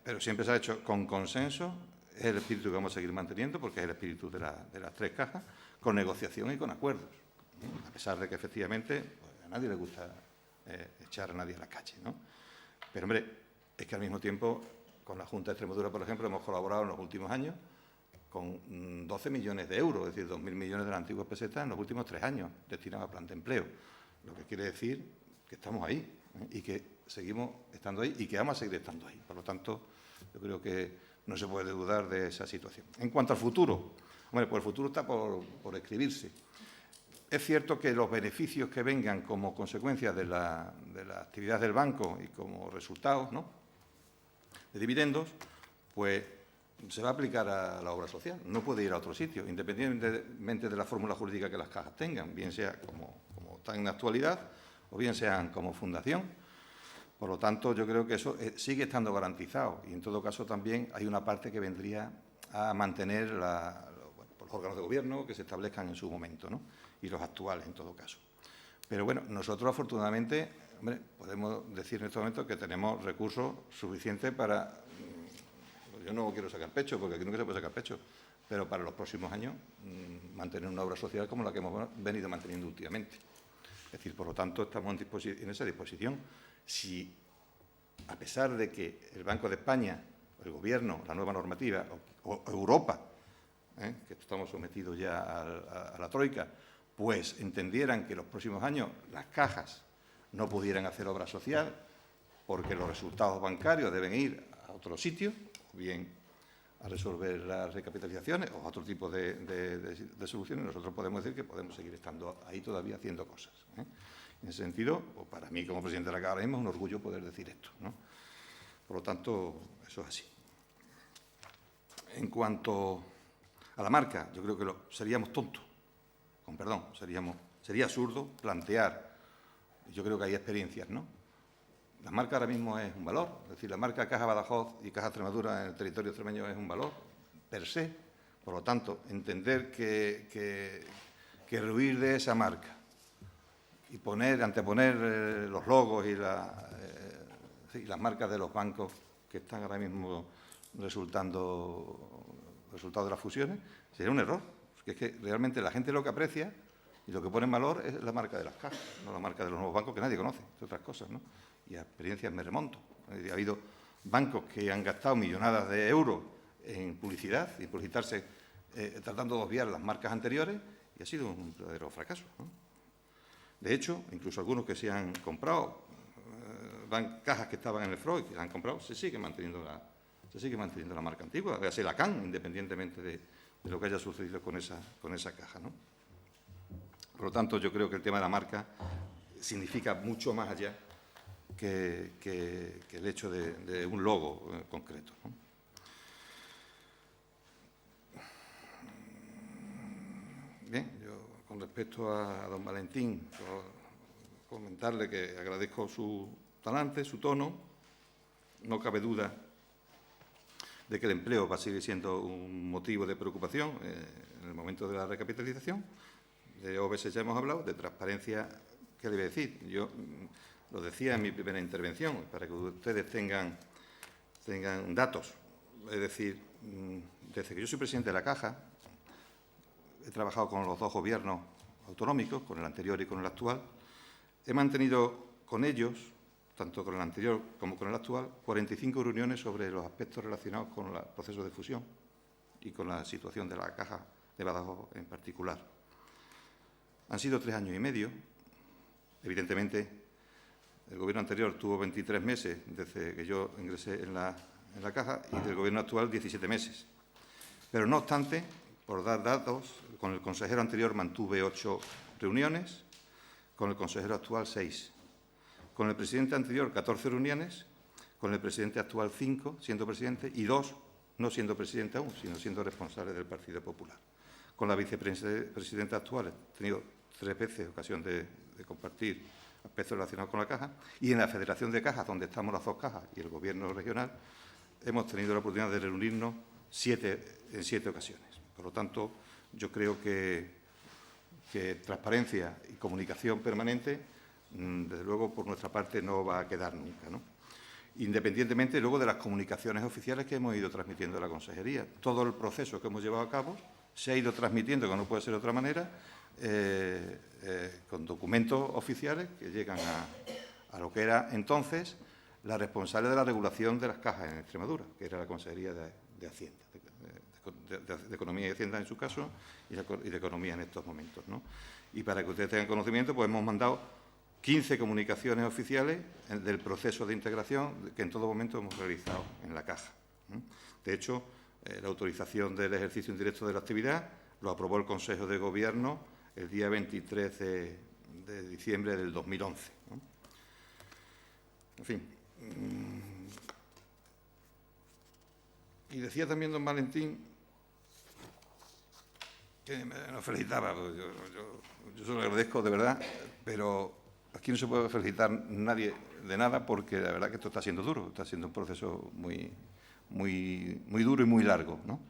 pero siempre se ha hecho con consenso. Es el espíritu que vamos a seguir manteniendo, porque es el espíritu de las tres cajas, con negociación y con acuerdos. A pesar de que, efectivamente, pues, a nadie le gusta echar a nadie a la calle, ¿no? Pero, hombre, es que al mismo tiempo, con la Junta de Extremadura, por ejemplo, hemos colaborado en los últimos años con 12 millones de euros, es decir, 2.000 millones de las antiguas pesetas en los últimos 3 años destinados a plan de empleo. Lo que quiere decir que estamos ahí, y que seguimos estando ahí y que vamos a seguir estando ahí. Por lo tanto, yo creo que no se puede dudar de esa situación. En cuanto al futuro, hombre, pues el futuro está por escribirse. Es cierto que los beneficios que vengan como consecuencia de la actividad del banco y como resultados, ¿no?, de dividendos, pues se va a aplicar a la obra social. No puede ir a otro sitio, independientemente de la fórmula jurídica que las cajas tengan, bien sea como están en la actualidad o bien sean como fundación. Por lo tanto, yo creo que eso sigue estando garantizado y, en todo caso, también hay una parte que vendría a mantener los órganos de gobierno que se establezcan en su momento, ¿no?, y los actuales, en todo caso. Pero, bueno, nosotros, afortunadamente, hombre, podemos decir en este momento que tenemos recursos suficientes para... Yo no quiero sacar pecho, porque aquí nunca se puede sacar pecho, pero para los próximos años mantener una obra social como la que hemos venido manteniendo últimamente. Es decir, por lo tanto, estamos en esa disposición. Si, a pesar de que el Banco de España, el Gobierno, la nueva normativa, o Europa, que estamos sometidos ya a la troika, pues entendieran que en los próximos años las cajas no pudieran hacer obra social porque los resultados bancarios deben ir a otro sitio, o bien a resolver las recapitalizaciones o a otro tipo de soluciones, nosotros podemos decir que podemos seguir estando ahí todavía haciendo cosas, ¿eh? En ese sentido, pues para mí como presidente de la Cámara mismo es un orgullo poder decir esto, ¿no? Por lo tanto, eso es así. En cuanto a la marca, yo creo que seríamos tontos, con perdón, sería absurdo plantear, yo creo que hay experiencias, ¿no? La marca ahora mismo es un valor, es decir, la marca Caja Badajoz y Caja Extremadura en el territorio extremeño es un valor per se. Por lo tanto, entender que rehuir de esa marca y anteponer los logos y las marcas de los bancos que están ahora mismo resultado de las fusiones, sería un error. Porque es que realmente la gente lo que aprecia y lo que pone en valor es la marca de las cajas, no la marca de los nuevos bancos que nadie conoce, entre otras cosas, ¿no? Y a experiencias me remonto. Ha habido bancos que han gastado millonadas de euros en publicidad y publicitarse tratando de obviar las marcas anteriores y ha sido un verdadero fracaso, ¿no? De hecho, incluso algunos que se han comprado, cajas que estaban en el FROI, que se han comprado, se sigue manteniendo la marca antigua, véase la CAN, independientemente de lo que haya sucedido con esa caja, ¿no? Por lo tanto, yo creo que el tema de la marca significa mucho más allá que el hecho de un logo concreto, ¿no? Bien, yo con respecto a don Valentín, comentarle que agradezco su talante, su tono. No cabe duda de que el empleo va a seguir siendo un motivo de preocupación en el momento de la recapitalización. De OBS ya hemos hablado, de transparencia, ¿qué le voy a decir? Yo lo decía en mi primera intervención, para que ustedes tengan datos. Es decir, desde que yo soy presidente de la Caja, he trabajado con los dos gobiernos autonómicos, con el anterior y con el actual. He mantenido con ellos, tanto con el anterior como con el actual, 45 reuniones sobre los aspectos relacionados con el proceso de fusión y con la situación de la Caja de Badajoz en particular. Han sido 3 años y medio. Evidentemente, el Gobierno anterior tuvo 23 meses desde que yo ingresé en la Caja y del Gobierno actual 17 meses. Pero, no obstante, por dar datos, con el consejero anterior mantuve 8 reuniones, con el consejero actual 6. Con el presidente anterior 14 reuniones, con el presidente actual 5, siendo presidente, y 2 no siendo presidente aún, sino siendo responsable del Partido Popular. Con la vicepresidenta actual he tenido 3 veces ocasión de compartir aspectos relacionados con la Caja, y en la Federación de Cajas, donde estamos las 2 cajas y el Gobierno regional, hemos tenido la oportunidad de reunirnos en 7 ocasiones. Por lo tanto, yo creo que transparencia y comunicación permanente, desde luego, por nuestra parte, no va a quedar nunca, ¿no? Independientemente luego de las comunicaciones oficiales que hemos ido transmitiendo a la Consejería. Todo el proceso que hemos llevado a cabo se ha ido transmitiendo, que no puede ser de otra manera, con documentos oficiales que llegan a lo que era entonces la responsable de la regulación de las cajas en Extremadura, que era la Consejería de Hacienda, de Economía y Hacienda en su caso, y de Economía en estos momentos, ¿no? Y para que ustedes tengan conocimiento, pues hemos mandado 15 comunicaciones oficiales del proceso de integración que en todo momento hemos realizado en la caja. De hecho, la autorización del ejercicio indirecto de la actividad lo aprobó el Consejo de Gobierno el día 23 de diciembre del 2011. ¿No? En fin. Y decía también don Valentín que nos felicitaba. Yo se lo agradezco de verdad, pero aquí no se puede felicitar nadie de nada porque la verdad que esto está siendo duro, está siendo un proceso muy duro y muy largo, ¿no?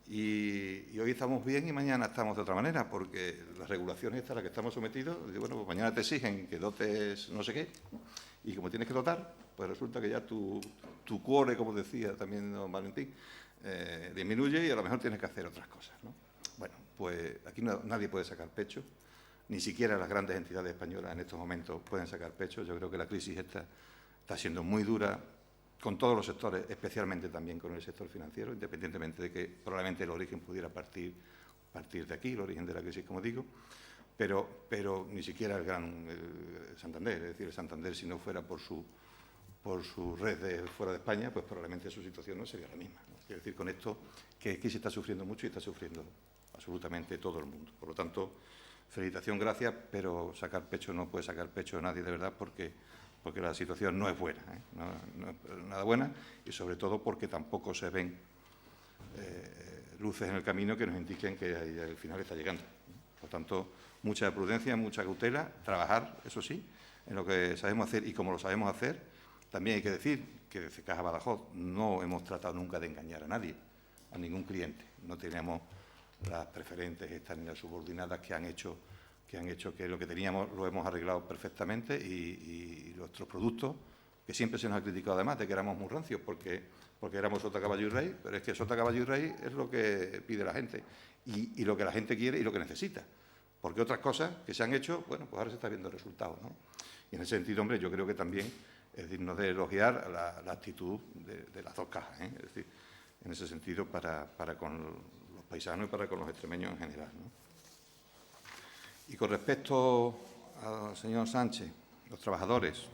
Y hoy estamos bien y mañana estamos de otra manera, porque las regulaciones a las que estamos sometidos, bueno, pues mañana te exigen que dotes no sé qué, y como tienes que dotar, pues resulta que ya tu cuore, como decía también don Valentín, disminuye y a lo mejor tienes que hacer otras cosas, ¿no? Bueno, pues aquí nadie puede sacar pecho, ni siquiera las grandes entidades españolas en estos momentos pueden sacar pecho. Yo creo que la crisis esta está siendo muy dura con todos los sectores, especialmente también con el sector financiero, independientemente de que probablemente el origen pudiera partir de aquí, el origen de la crisis, como digo, pero ni siquiera el Santander, es decir, el Santander, si no fuera por su red fuera de España, pues probablemente su situación no sería la misma, ¿no? Quiero decir con esto que aquí se está sufriendo mucho y está sufriendo absolutamente todo el mundo. Por lo tanto, felicitación, gracias, pero sacar pecho no puede sacar pecho a nadie de verdad porque la situación no es buena, no es nada buena, y sobre todo porque tampoco se ven luces en el camino que nos indiquen que el final está llegando. Por tanto, mucha prudencia, mucha cautela, trabajar, eso sí, en lo que sabemos hacer y como lo sabemos hacer. También hay que decir que desde Caja Badajoz no hemos tratado nunca de engañar a nadie, a ningún cliente. No tenemos las preferentes estas ni las subordinadas que han hecho que lo que teníamos lo hemos arreglado perfectamente y nuestros productos, que siempre se nos ha criticado además de que éramos muy rancios porque éramos sota, caballo y rey, pero es que sota, caballo y rey es lo que pide la gente y lo que la gente quiere y lo que necesita. Porque otras cosas que se han hecho, bueno, pues ahora se está viendo el resultado, ¿no? Y en ese sentido, hombre, yo creo que también es digno de elogiar la actitud de las dos cajas, ¿eh? Es decir, en ese sentido para con los paisanos y para con los extremeños en general, ¿no? Y con respecto al señor Sánchez, los trabajadores,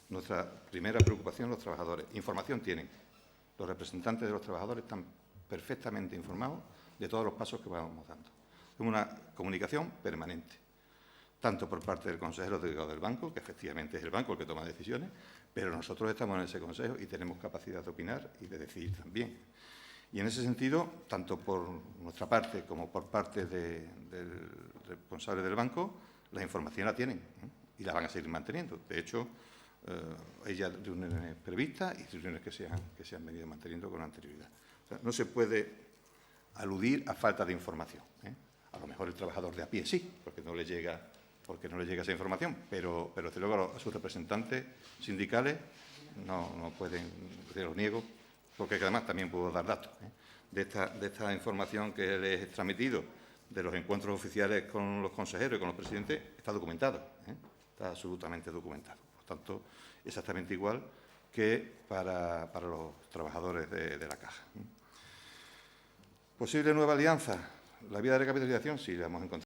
nuestra primera preocupación, los trabajadores. Información tienen. Los representantes de los trabajadores están perfectamente informados de todos los pasos que vamos dando. Es una comunicación permanente, tanto por parte del consejero delegado del banco, que efectivamente es el banco el que toma decisiones, pero nosotros estamos en ese consejo y tenemos capacidad de opinar y de decidir también. Y en ese sentido, tanto por nuestra parte como por parte del responsable del banco, la información la tienen, ¿eh? Y la van a seguir manteniendo. De hecho, hay ya reuniones previstas y reuniones que se han venido manteniendo con anterioridad. O sea, no se puede aludir a falta de información, ¿eh? A lo mejor el trabajador de a pie sí, porque no le llega esa información, pero desde luego a sus representantes sindicales no pueden, lo niego, porque además también puedo dar datos, ¿eh? de esta información que les he transmitido de los encuentros oficiales con los consejeros y con los presidentes, está documentado, ¿eh? Está absolutamente documentado. Por tanto, exactamente igual que para los trabajadores de la Caja. ¿Posible nueva alianza? La vía de recapitalización sí la hemos encontrado.